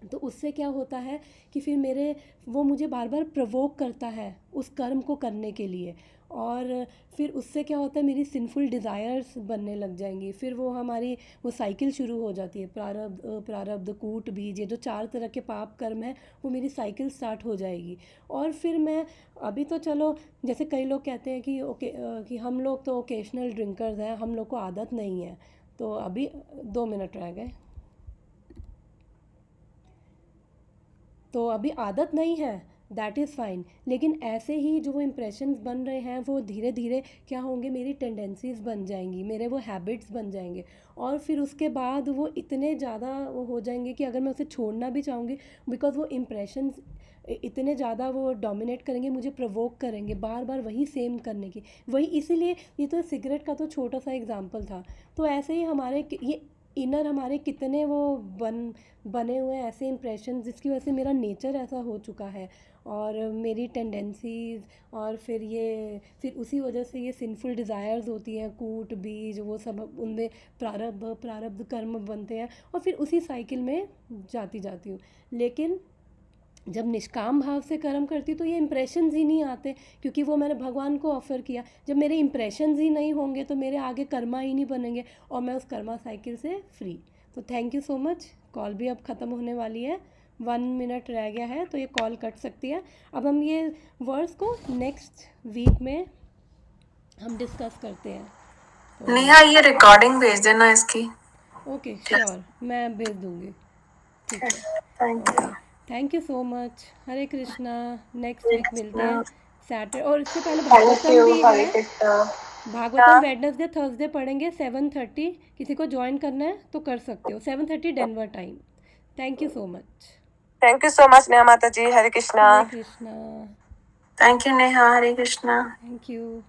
तो उससे क्या होता है कि फिर वो मुझे बार बार प्रवोक करता है उस कर्म को करने के लिए। और फिर उससे क्या होता है, मेरी सिंफुल डिज़ायर्स बनने लग जाएंगी, फिर वो साइकिल शुरू हो जाती है, प्रारब्ध अप्रारब्ध कूट बीज, ये जो 4 तरह के पाप कर्म है, वो मेरी साइकिल स्टार्ट हो जाएगी। और फिर मैं, अभी तो चलो, जैसे कई लोग कहते हैं कि हम लोग तो ओकेशनल ड्रिंकर्स हैं, हम लोग को आदत नहीं है, तो अभी 2 मिनट रह गए, तो अभी आदत नहीं है, दैट इज़ फाइन। लेकिन ऐसे ही जो वो इम्प्रेशंस बन रहे हैं वो धीरे धीरे क्या होंगे, मेरी टेंडेंसीज़ बन जाएंगी, मेरे वो हैबिट्स बन जाएंगे। और फिर उसके बाद वो इतने ज़्यादा वो हो जाएंगे कि अगर मैं उसे छोड़ना भी चाहूँगी, बिकॉज़ वो इम्प्रेशंस इतने ज़्यादा वो डोमिनेट करेंगे, मुझे प्रवोक करेंगे बार बार वही सेम करने की, वही। इसीलिए ये तो सिगरेट का तो छोटा सा एग्जांपल था। तो ऐसे ही ये इनर हमारे कितने वो बने हुए हैं ऐसे इम्प्रेशन, जिसकी वजह से मेरा नेचर ऐसा हो चुका है और मेरी टेंडेंसीज़, और फिर उसी वजह से ये सिंफुल डिज़ायर्स होती हैं, कूट बीज, वो सब उनमें प्रारब्ध कर्म बनते हैं, और फिर उसी साइकिल में जाती हूँ। लेकिन जब निष्काम भाव से कर्म करती तो ये इम्प्रेशंस ही नहीं आते, क्योंकि वो मैंने भगवान को ऑफ़र किया। जब मेरे इम्प्रेशंस ही नहीं होंगे तो मेरे आगे कर्मा ही नहीं बनेंगे, और मैं उस कर्मा साइकिल से फ्री। तो thank you so much. Call भी अब ख़त्म होने वाली है, 1 मिनट रह गया है, तो ये कॉल कट सकती है। अब हम ये वर्ड्स को नेक्स्ट वीक में हम डिस्कस करते हैं। तो नेहा, ये रिकॉर्डिंग भेज देना इसकी। ओके श्योर, मैं भेज दूँगी, ठीक है। Thank you. Thank you so much. Hare Krishna. Next week मिलते हैं सैटरडे, और इससे पहले भागवतम भी है, भागवतम वेडनेसडे थर्सडे पढ़ेंगे 7:30। किसी को ज्वाइन करना है तो कर सकते हो, 7:30 Denver time. Thank you so much. Thank you so much Neha Mata ji. Hare Krishna. Hare Krishna. Thank you Neha. Hare Krishna. Thank you.